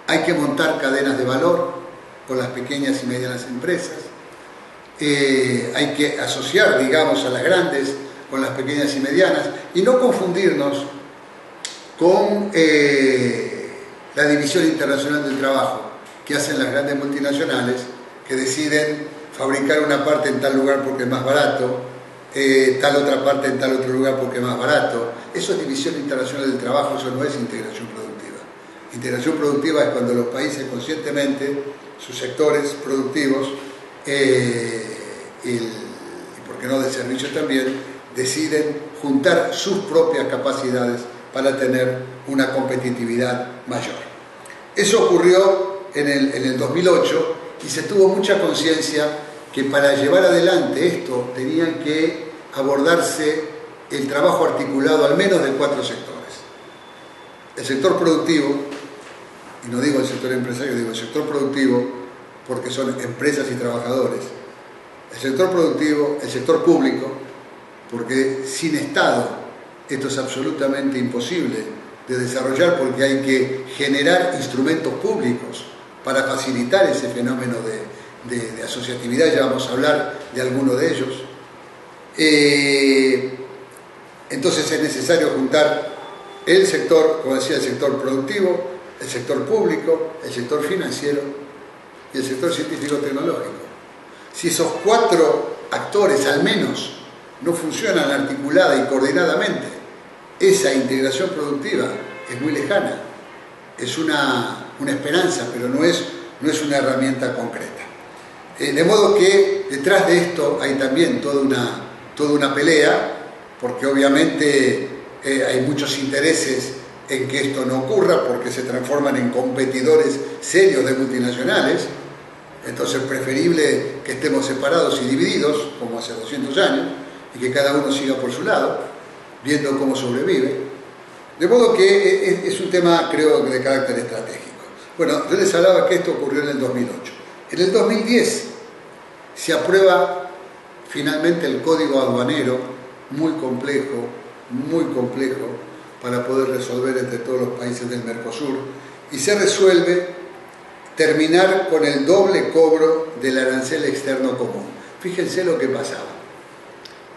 hay que montar cadenas de valor con las pequeñas y medianas empresas, hay que asociar, digamos, a las grandes con las pequeñas y medianas, y no confundirnos con la división internacional del trabajo que hacen las grandes multinacionales, que deciden fabricar una parte en tal lugar porque es más barato, tal otra parte en tal otro lugar porque es más barato. Eso es división internacional del trabajo, eso no es integración productiva. Integración productiva es cuando los países conscientemente, sus sectores productivos, y por qué no de servicios también, deciden juntar sus propias capacidades para tener una competitividad mayor. Eso ocurrió en el 2008 y se tuvo mucha conciencia que para llevar adelante esto tenían que abordarse el trabajo articulado al menos de 4 sectores. El sector productivo, y no digo el sector empresario, digo el sector productivo porque son empresas y trabajadores. El sector productivo, el sector público, porque sin Estado esto es absolutamente imposible de desarrollar, porque hay que generar instrumentos públicos para facilitar ese fenómeno de asociatividad. Ya vamos a hablar de alguno de ellos. Entonces es necesario juntar el sector, como decía, el sector productivo, el sector público, el sector financiero y el sector científico-tecnológico. Si esos 4 actores al menos no funcionan articulada y coordinadamente, esa integración productiva es muy lejana. Es una esperanza, pero no es una herramienta concreta. De modo que detrás de esto hay también toda una pelea, porque obviamente hay muchos intereses en que esto no ocurra, porque se transforman en competidores serios de multinacionales. Entonces es preferible que estemos separados y divididos, como hace 200 años, y que cada uno siga por su lado, viendo cómo sobrevive. De modo que es un tema, creo, de carácter estratégico. Bueno, yo les hablaba que esto ocurrió en el 2008. En el 2010 se aprueba finalmente el código aduanero, muy complejo, para poder resolver entre todos los países del Mercosur, y se resuelve terminar con el doble cobro del arancel externo común. Fíjense lo que pasaba.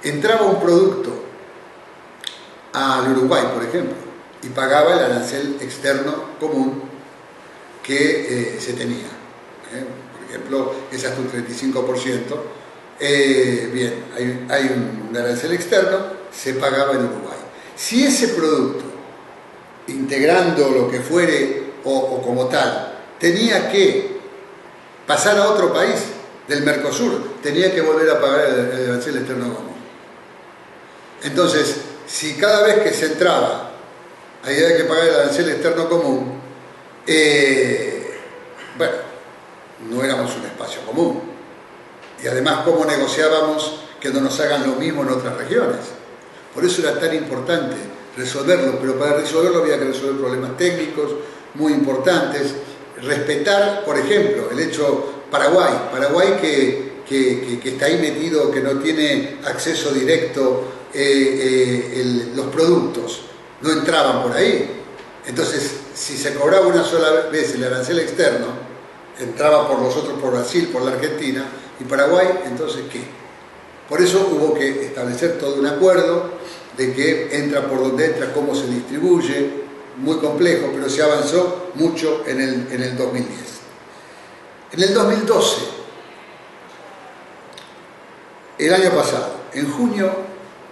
Entraba un producto al Uruguay, por ejemplo, y pagaba el arancel externo común que se tenía. Por ejemplo, es hasta un 35%. Bien, hay un arancel externo, se pagaba en Uruguay. Si ese producto, integrando lo que fuere o como tal, tenía que pasar a otro país del Mercosur, tenía que volver a pagar el arancel externo común. Entonces, si cada vez que se entraba había que pagar el arancel externo común, bueno, no éramos un espacio común. Y además, ¿cómo negociábamos que no nos hagan lo mismo en otras regiones? Por eso era tan importante resolverlo, pero para resolverlo había que resolver problemas técnicos muy importantes. Respetar, por ejemplo, el hecho Paraguay que está ahí metido, que no tiene acceso directo, los productos no entraban por ahí. Entonces, si se cobraba una sola vez el arancel externo, entraba por los otros, por Brasil, por la Argentina, y Paraguay, entonces ¿qué? Por eso hubo que establecer todo un acuerdo de que entra por donde entra, cómo se distribuye, muy complejo, pero se avanzó mucho en el 2010. En el 2012, el año pasado, en junio,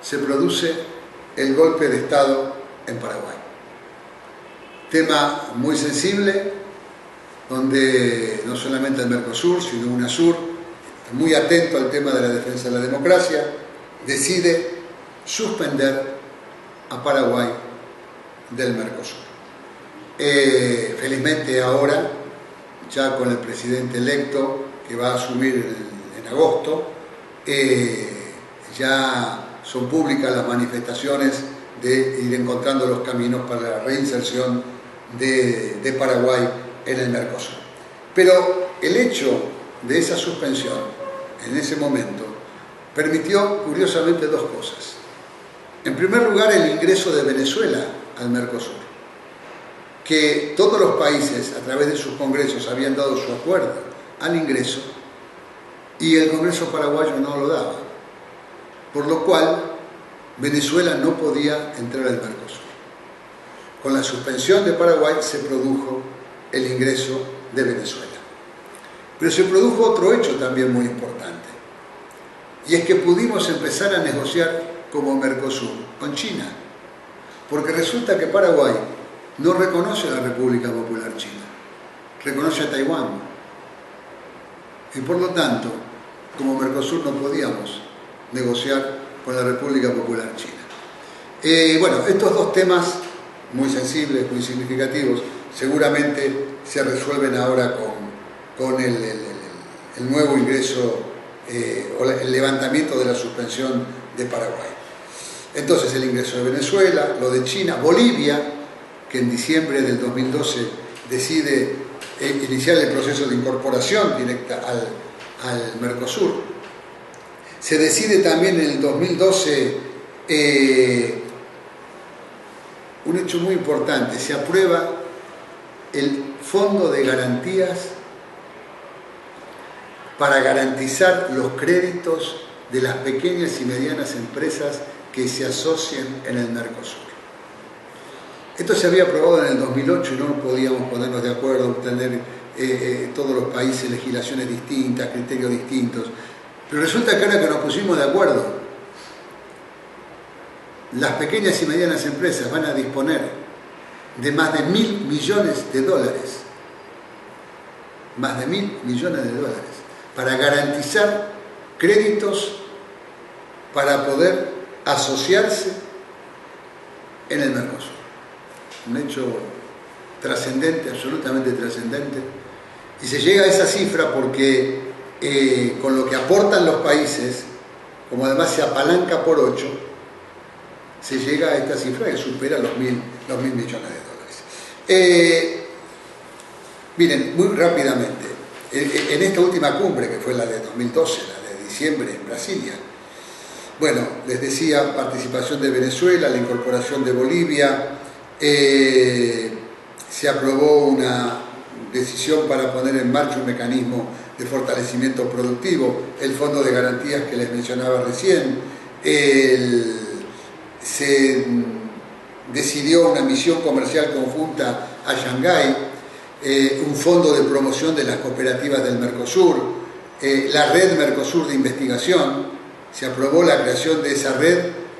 se produce el golpe de Estado en Paraguay. Tema muy sensible, donde no solamente el Mercosur, sino UNASUR, muy atento al tema de la defensa de la democracia, decide suspender a Paraguay del Mercosur. Felizmente ahora, ya con el presidente electo, que va a asumir en agosto, ya son públicas las manifestaciones de ir encontrando los caminos para la reinserción de Paraguay en el Mercosur. Pero el hecho de esa suspensión en ese momento permitió curiosamente 2 cosas. En primer lugar, el ingreso de Venezuela al Mercosur, que todos los países a través de sus congresos habían dado su acuerdo al ingreso y el Congreso paraguayo no lo daba, por lo cual Venezuela no podía entrar al Mercosur. Con la suspensión de Paraguay se produjo el ingreso de Venezuela. Pero se produjo otro hecho también muy importante, y es que pudimos empezar a negociar como Mercosur con China, porque resulta que Paraguay no reconoce a la República Popular China, reconoce a Taiwán, y por lo tanto, como Mercosur no podíamos negociar con la República Popular China. Bueno, estos 2 temas muy sensibles, muy significativos, seguramente se resuelven ahora con el nuevo ingreso o el levantamiento de la suspensión de Paraguay. Entonces el ingreso de Venezuela, lo de China, Bolivia, que en diciembre del 2012 decide iniciar el proceso de incorporación directa al Mercosur. Se decide también en el 2012 un hecho muy importante, se aprueba el Fondo de Garantías para garantizar los créditos de las pequeñas y medianas empresas que se asocien en el Mercosur. Esto se había aprobado en el 2008 y no podíamos ponernos de acuerdo, tener todos los países legislaciones distintas, criterios distintos. Pero resulta que ahora que nos pusimos de acuerdo, las pequeñas y medianas empresas van a disponer de más de 1.000 millones de dólares. Más de 1.000 millones de dólares para garantizar créditos para poder asociarse en el Mercosur. Un hecho trascendente, absolutamente trascendente. Y se llega a esa cifra porque con lo que aportan los países, como además se apalanca por 8, se llega a esta cifra que supera los 1.000 millones de dólares. Miren, muy rápidamente, en esta última cumbre, que fue la de 2012, la de diciembre en Brasilia, bueno, les decía, participación de Venezuela, la incorporación de Bolivia, se aprobó una decisión para poner en marcha un mecanismo de fortalecimiento productivo, el fondo de garantías que les mencionaba recién, se decidió una misión comercial conjunta a Shanghái, un fondo de promoción de las cooperativas del Mercosur, la red Mercosur de investigación. Se aprobó la creación de esa red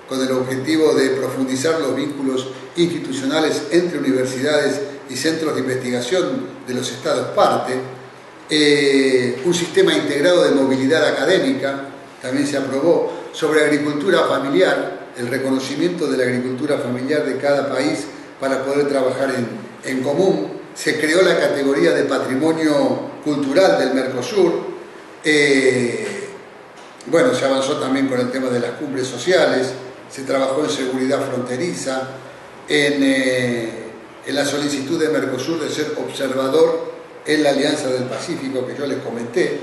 con el objetivo de profundizar los vínculos institucionales entre universidades y centros de investigación de los estados parte. Un sistema integrado de movilidad académica también se aprobó. Sobre agricultura familiar, el reconocimiento de la agricultura familiar de cada país para poder trabajar en común. Se creó la categoría de patrimonio cultural del Mercosur. Bueno, se avanzó también con el tema de las cumbres sociales, se trabajó en seguridad fronteriza, en la solicitud de Mercosur de ser observador en la Alianza del Pacífico, que yo les comenté.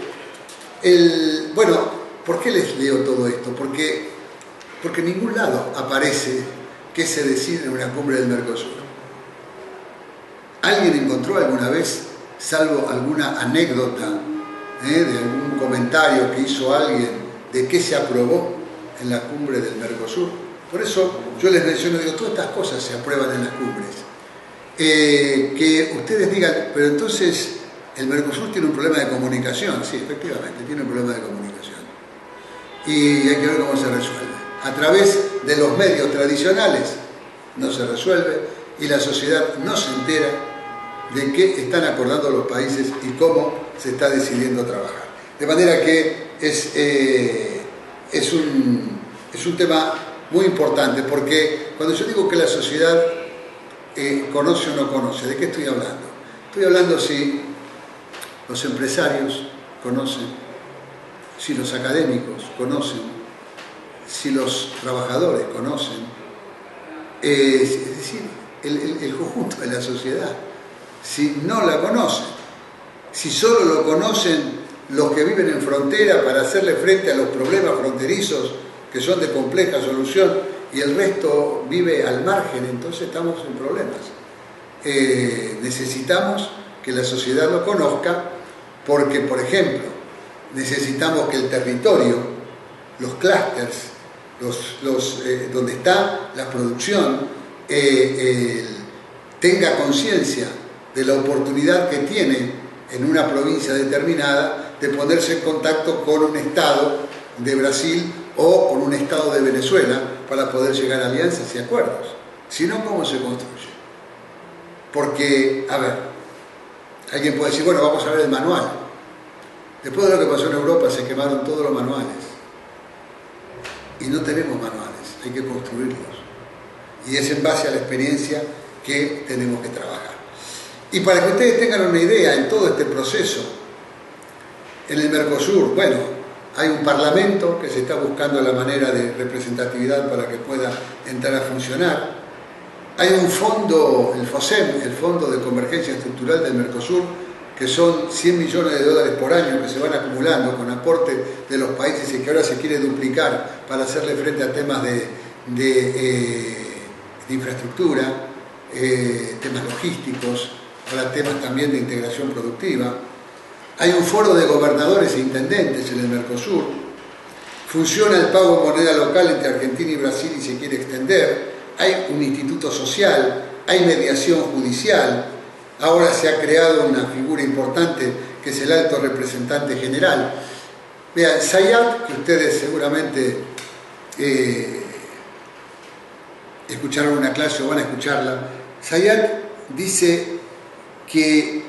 Bueno, ¿por qué les leo todo esto? Porque en ningún lado aparece qué se decide en una cumbre del Mercosur. ¿Alguien encontró alguna vez, salvo alguna anécdota, de algún comentario que hizo alguien, de qué se aprobó en la cumbre del Mercosur? Por eso yo les menciono, digo, todas estas cosas se aprueban en las cumbres. Que ustedes digan, pero entonces el Mercosur tiene un problema de comunicación. Sí, efectivamente, tiene un problema de comunicación. Y hay que ver cómo se resuelve. A través de los medios tradicionales no se resuelve y la sociedad no se entera de qué están acordando los países y cómo se está decidiendo trabajar. De manera que es un tema muy importante, porque cuando yo digo que la sociedad conoce o no conoce, ¿de qué estoy hablando? Estoy hablando si los empresarios conocen, si los académicos conocen, si los trabajadores conocen, es decir, el conjunto de la sociedad. Si no la conocen, si solo lo conocen los que viven en frontera para hacerle frente a los problemas fronterizos que son de compleja solución y el resto vive al margen, entonces estamos en problemas. Necesitamos que la sociedad lo conozca porque, por ejemplo, necesitamos que el territorio, los clústeres, donde está la producción, tenga conciencia de la oportunidad que tiene en una provincia determinada de ponerse en contacto con un estado de Brasil o con un estado de Venezuela para poder llegar a alianzas y acuerdos. Si no, ¿cómo se construye? Porque, a ver, alguien puede decir, bueno, vamos a ver el manual. Después de lo que pasó en Europa se quemaron todos los manuales. Y no tenemos manuales, hay que construirlos. Y es en base a la experiencia que tenemos que trabajar. Y para que ustedes tengan una idea, en todo este proceso, en el Mercosur, bueno, hay un parlamento que se está buscando la manera de representatividad para que pueda entrar a funcionar. Hay un fondo, el FOSEM, el Fondo de Convergencia Estructural del Mercosur, que son 100 millones de dólares por año que se van acumulando con aporte de los países y que ahora se quiere duplicar para hacerle frente a temas de infraestructura, temas logísticos, para temas también de integración productiva. Hay un foro de gobernadores e intendentes en el Mercosur. Funciona el pago en moneda local entre Argentina y Brasil y se quiere extender. Hay un instituto social, hay mediación judicial, ahora se ha creado una figura importante que es el alto representante general. Vean, Zayat, que ustedes seguramente escucharon una clase o van a escucharla, Zayat dice que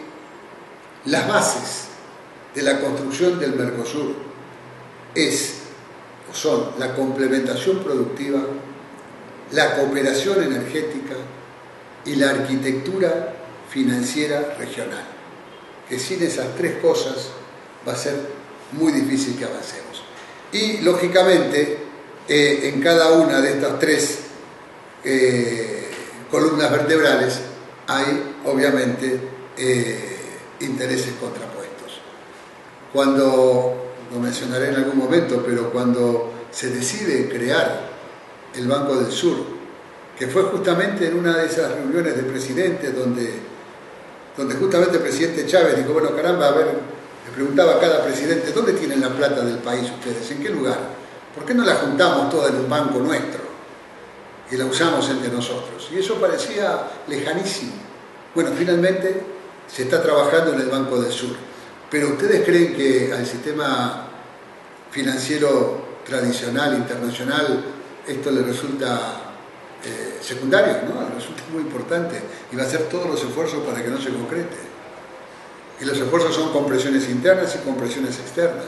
las bases de la construcción del Mercosur son la complementación productiva, la cooperación energética y la arquitectura financiera regional. Que sin esas tres cosas va a ser muy difícil que avancemos. Y lógicamente en cada una de estas tres columnas vertebrales hay obviamente intereses contrapuestos. Cuando, lo mencionaré en algún momento, pero cuando se decide crear el Banco del Sur, que fue justamente en una de esas reuniones de presidentes donde justamente el presidente Chávez dijo, bueno, caramba, a ver, le preguntaba a cada presidente, ¿dónde tienen la plata del país ustedes? ¿En qué lugar? ¿Por qué no la juntamos toda en un banco nuestro y la usamos entre nosotros? Y eso parecía lejanísimo. Bueno, finalmente se está trabajando en el Banco del Sur. Pero ¿ustedes creen que al sistema financiero tradicional, internacional, esto le resulta secundario? ¿No? Le resulta muy importante y va a hacer todos los esfuerzos para que no se concrete. Y los esfuerzos son con presiones internas y con presiones externas.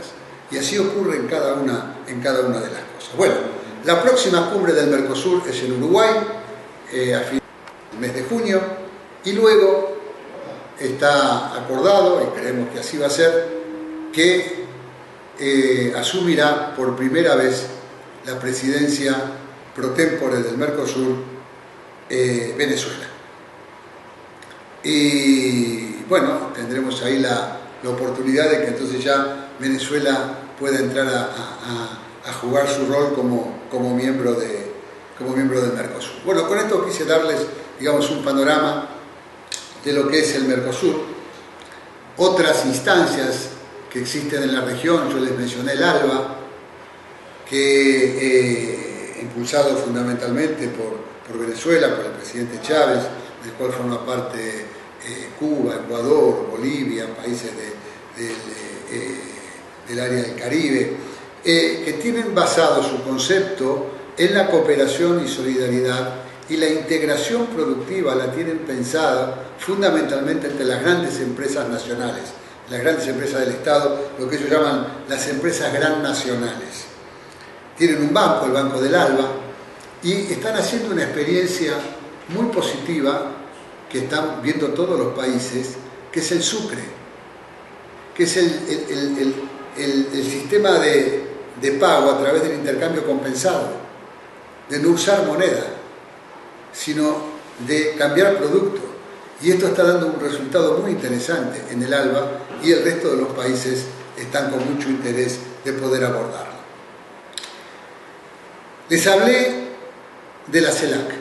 Y así ocurre en cada una de las cosas. Bueno, la próxima cumbre del Mercosur es en Uruguay, a finales del mes de junio, y luego está acordado, y creemos que así va a ser, que asumirá por primera vez la presidencia pro tempore del Mercosur Venezuela. Y bueno, tendremos ahí la oportunidad de que entonces ya Venezuela pueda entrar a jugar su rol como miembro del Mercosur. Bueno, con esto quise darles, digamos, un panorama de lo que es el Mercosur. Otras instancias que existen en la región, yo les mencioné el ALBA, que impulsado fundamentalmente por Venezuela, por el presidente Chávez, del cual forma parte Cuba, Ecuador, Bolivia, países del área del Caribe, que tienen basado su concepto en la cooperación y solidaridad, y la integración productiva la tienen pensada fundamentalmente entre las grandes empresas nacionales, las grandes empresas del Estado, lo que ellos llaman las empresas gran nacionales. Tienen un banco, el Banco del ALBA, y están haciendo una experiencia muy positiva que están viendo todos los países, que es el Sucre, que es el sistema de pago a través del intercambio compensado, de no usar moneda, sino de cambiar producto. Y esto está dando un resultado muy interesante en el ALBA, y el resto de los países están con mucho interés de poder abordarlo. Les hablé de la CELAC.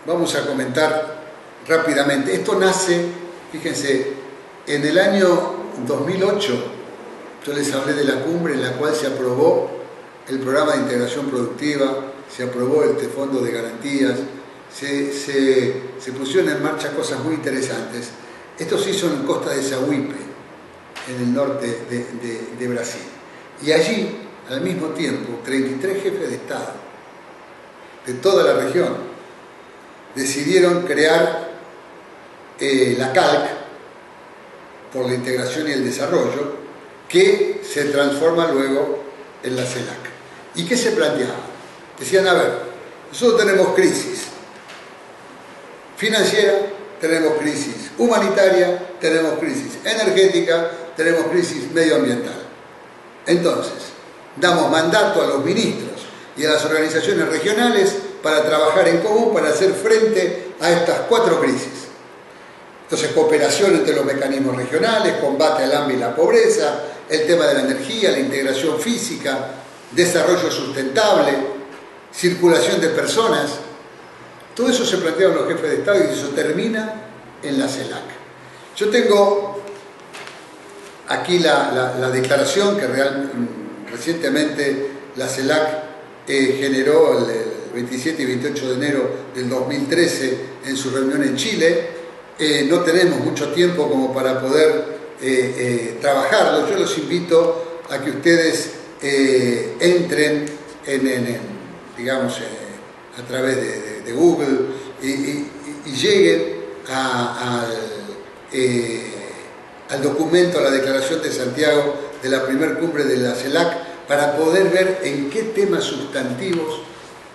Vamos a comentar rápidamente. Esto nace, fíjense, en el año 2008, yo les hablé de la cumbre en la cual se aprobó el programa de integración productiva, se aprobó este fondo de garantías, se pusieron en marcha cosas muy interesantes. Esto se hizo en Costa de Sauípe, en el norte de Brasil. Y allí, al mismo tiempo, 33 jefes de Estado de toda la región decidieron crear la CALC, por la integración y el desarrollo, que se transforma luego en la CELAC. ¿Y qué se planteaba? Decían, a ver, nosotros tenemos crisis financiera, tenemos crisis humanitaria, tenemos crisis energética, tenemos crisis medioambiental. Entonces, damos mandato a los ministros y a las organizaciones regionales para trabajar en común para hacer frente a estas 4 crisis. Entonces, cooperación entre los mecanismos regionales, combate al hambre y la pobreza, el tema de la energía, la integración física, desarrollo sustentable, circulación de personas. Todo eso se plantearon los jefes de Estado y eso termina en la CELAC. Yo tengo aquí la declaración que recientemente la CELAC generó, 27 y 28 de enero del 2013 en su reunión en Chile. No tenemos mucho tiempo como para poder trabajarlo. Yo los invito a que ustedes entren digamos, a través de Google y lleguen al documento, a la Declaración de Santiago de la primer cumbre de la CELAC, para poder ver en qué temas sustantivos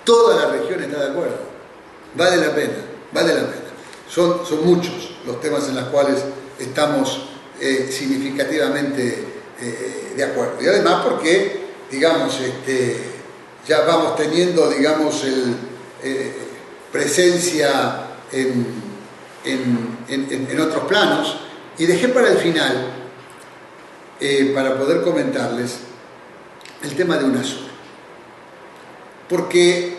toda la región está de acuerdo. Vale la pena, vale la pena. Son muchos los temas en los cuales estamos significativamente de acuerdo. Y además porque, digamos, ya vamos teniendo, digamos, presencia en otros planos. Y dejé para el final, para poder comentarles, el tema de UNASUR. Porque,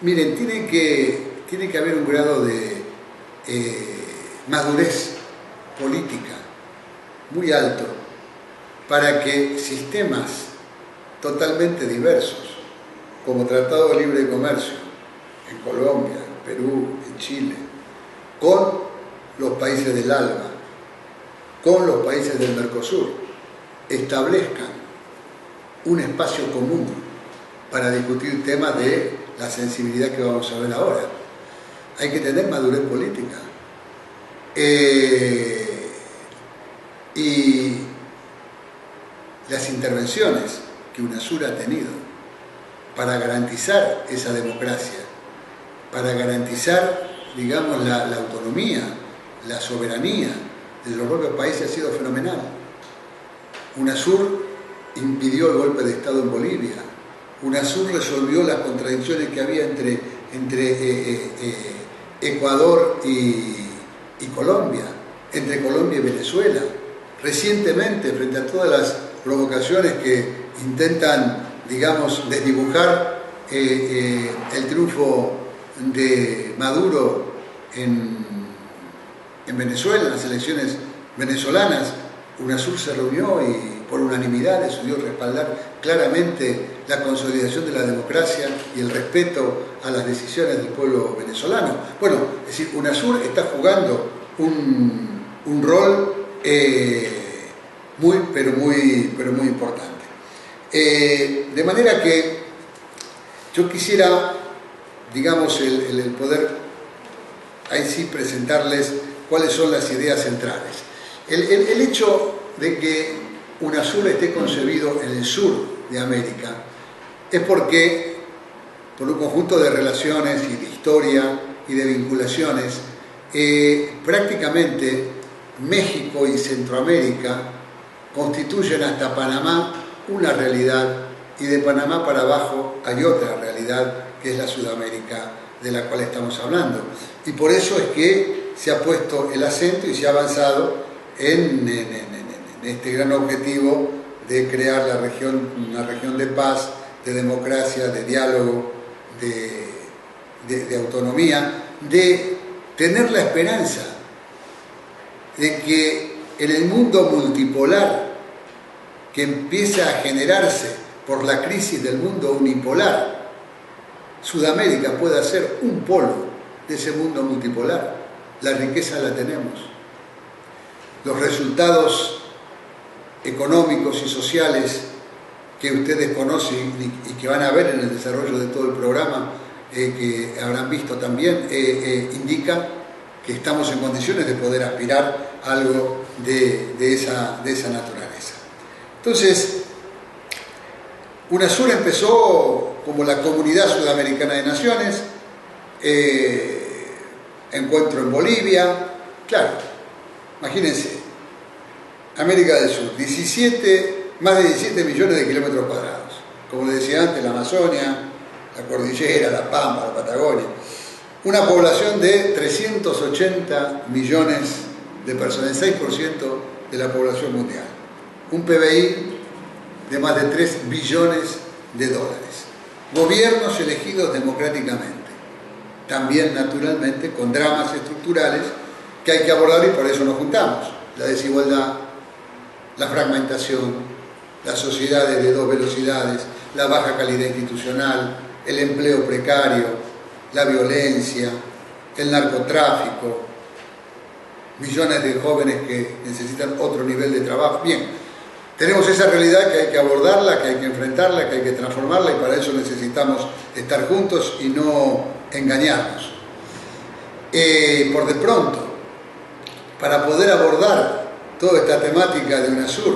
miren, tiene que haber un grado de madurez política muy alto para que sistemas totalmente diversos, como Tratado de Libre Comercio en Colombia, en Perú, en Chile, con los países del ALBA, con los países del Mercosur, establezcan un espacio común para discutir temas de la sensibilidad que vamos a ver ahora. Hay que tener madurez política. Y las intervenciones que UNASUR ha tenido para garantizar esa democracia, para garantizar, digamos, la autonomía, la soberanía de los propios países ha sido fenomenal. UNASUR impidió el golpe de Estado en Bolivia. UNASUR resolvió las contradicciones que había entre Ecuador y Colombia, entre Colombia y Venezuela. Recientemente, frente a todas las provocaciones que intentan, digamos, desdibujar el triunfo de Maduro en Venezuela, en las elecciones venezolanas, UNASUR se reunió y por unanimidad decidió respaldar claramente la consolidación de la democracia y el respeto a las decisiones del pueblo venezolano. Bueno, es decir, UNASUR está jugando un rol muy importante. De manera que yo quisiera, digamos, el poder ahí sí presentarles cuáles son las ideas centrales. El hecho de que UNASUR esté concebido en el sur de América es porque, por un conjunto de relaciones y de historia y de vinculaciones, prácticamente México y Centroamérica constituyen hasta Panamá una realidad, y de Panamá para abajo hay otra realidad, que es la Sudamérica de la cual estamos hablando. Y por eso es que se ha puesto el acento y se ha avanzado en este gran objetivo de crear una región de paz, de democracia, de diálogo, de autonomía, de tener la esperanza de que en el mundo multipolar que empieza a generarse por la crisis del mundo unipolar, Sudamérica pueda ser un polo de ese mundo multipolar. La riqueza la tenemos. Los resultados económicos y sociales que ustedes conocen y que van a ver en el desarrollo de todo el programa, que habrán visto también, indican que estamos en condiciones de poder aspirar a algo de esa naturaleza. Entonces, UNASUR empezó como la Comunidad Sudamericana de Naciones, encuentro en Bolivia, claro, imagínense, América del Sur, más de 17 millones de kilómetros cuadrados, como les decía antes, la Amazonia, la cordillera, la Pampa, la Patagonia, una población de 380 millones de personas, el 6% de la población mundial, un PBI de más de 3 billones de dólares, gobiernos elegidos democráticamente, también naturalmente con dramas estructurales que hay que abordar y por eso nos juntamos: la desigualdad, la fragmentación, las sociedades de dos velocidades, la baja calidad institucional, el empleo precario, la violencia, el narcotráfico, millones de jóvenes que necesitan otro nivel de trabajo. Bien, tenemos esa realidad que hay que abordarla, que hay que enfrentarla, que hay que transformarla, y para eso necesitamos estar juntos y no engañarnos. Por de pronto, para poder abordar toda esta temática de UNASUR,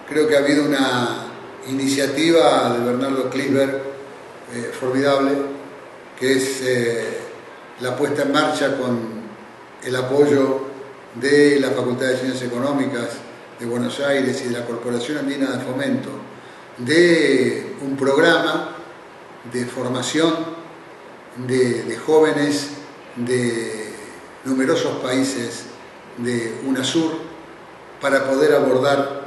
creo que ha habido una iniciativa de Bernardo Kliesberg formidable, que es la puesta en marcha con el apoyo de la Facultad de Ciencias Económicas de Buenos Aires y de la Corporación Andina de Fomento, de un programa de formación de jóvenes de numerosos países de UNASUR para poder abordar,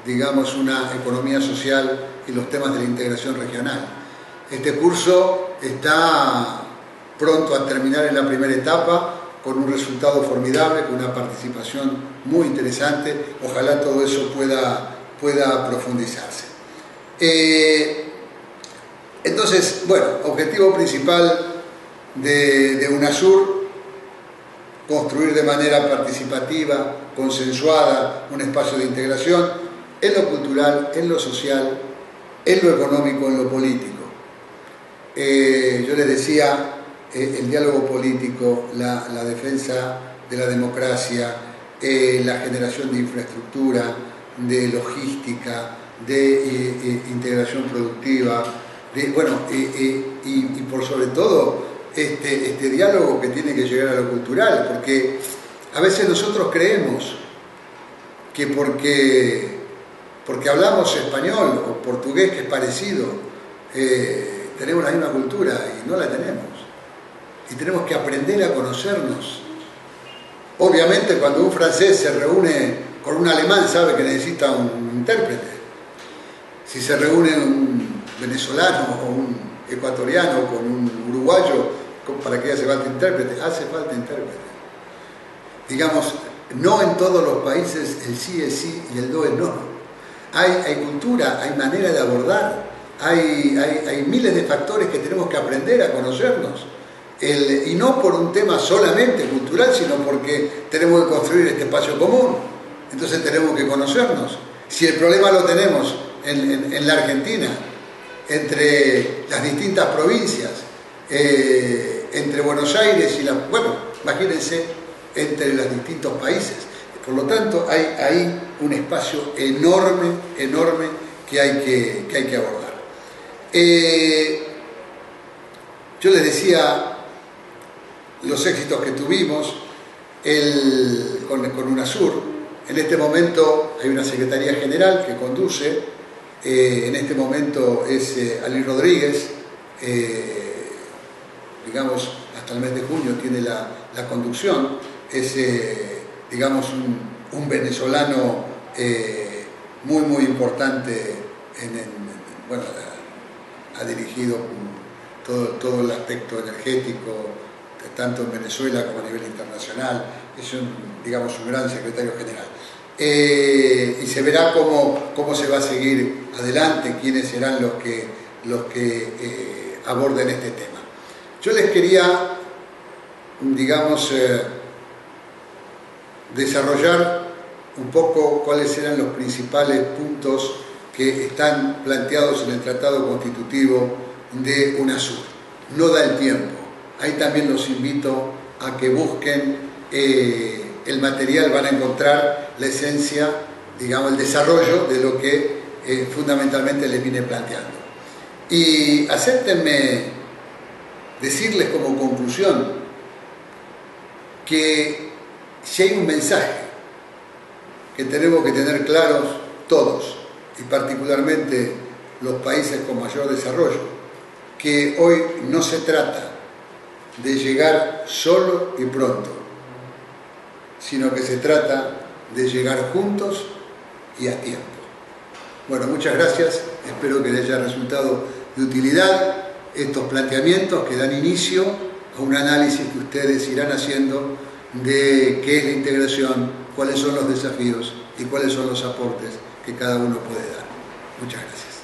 digamos, una economía social y los temas de la integración regional. Este curso está pronto a terminar en la primera etapa, con un resultado formidable, con una participación muy interesante. Ojalá todo eso pueda profundizarse. Entonces, bueno, objetivo principal de UNASUR: construir de manera participativa, consensuada, un espacio de integración en lo cultural, en lo social, en lo económico, en lo político. Yo les decía, el diálogo político, la defensa de la democracia, la generación de infraestructura, de logística, de integración productiva, y por sobre todo este diálogo que tiene que llegar a lo cultural, porque a veces nosotros creemos que porque hablamos español o portugués, que es parecido, tenemos la misma cultura, y no la tenemos. Y tenemos que aprender a conocernos. Obviamente, cuando un francés se reúne con un alemán, sabe que necesita un intérprete. Si se reúne un venezolano o un ecuatoriano con un uruguayo, ¿para qué hace falta intérprete? Hace falta intérprete. Digamos, no en todos los países el sí es sí y el no es no. Hay cultura, hay manera de abordar, hay miles de factores que tenemos que aprender a conocernos. Y no por un tema solamente cultural, sino porque tenemos que construir este espacio común. Entonces tenemos que conocernos. Si el problema lo tenemos en la Argentina, entre las distintas provincias, entre Buenos Aires y imagínense, entre los distintos países. Por lo tanto, hay ahí un espacio enorme que hay que abordar. Yo les decía los éxitos que tuvimos con UNASUR. En este momento hay una Secretaría General que conduce, en este momento es Ali Rodríguez, digamos, hasta el mes de junio tiene la conducción, es, digamos, un venezolano muy importante, ha dirigido todo el aspecto energético, tanto en Venezuela como a nivel internacional. Es un gran secretario general. Y se verá cómo se va a seguir adelante, quiénes serán los que aborden este tema. Yo les quería, desarrollar un poco cuáles eran los principales puntos que están planteados en el Tratado Constitutivo de UNASUR. No da el tiempo. Ahí también los invito a que busquen el material, van a encontrar la esencia, el desarrollo de lo que fundamentalmente les vine planteando. Y acéptenme decirles como conclusión que si hay un mensaje que tenemos que tener claros todos, y particularmente los países con mayor desarrollo, que hoy no se trata de llegar solo y pronto, sino que se trata de llegar juntos y a tiempo. Bueno, muchas gracias, espero que les haya resultado de utilidad estos planteamientos que dan inicio a un análisis que ustedes irán haciendo de qué es la integración, cuáles son los desafíos y cuáles son los aportes que cada uno puede dar. Muchas gracias.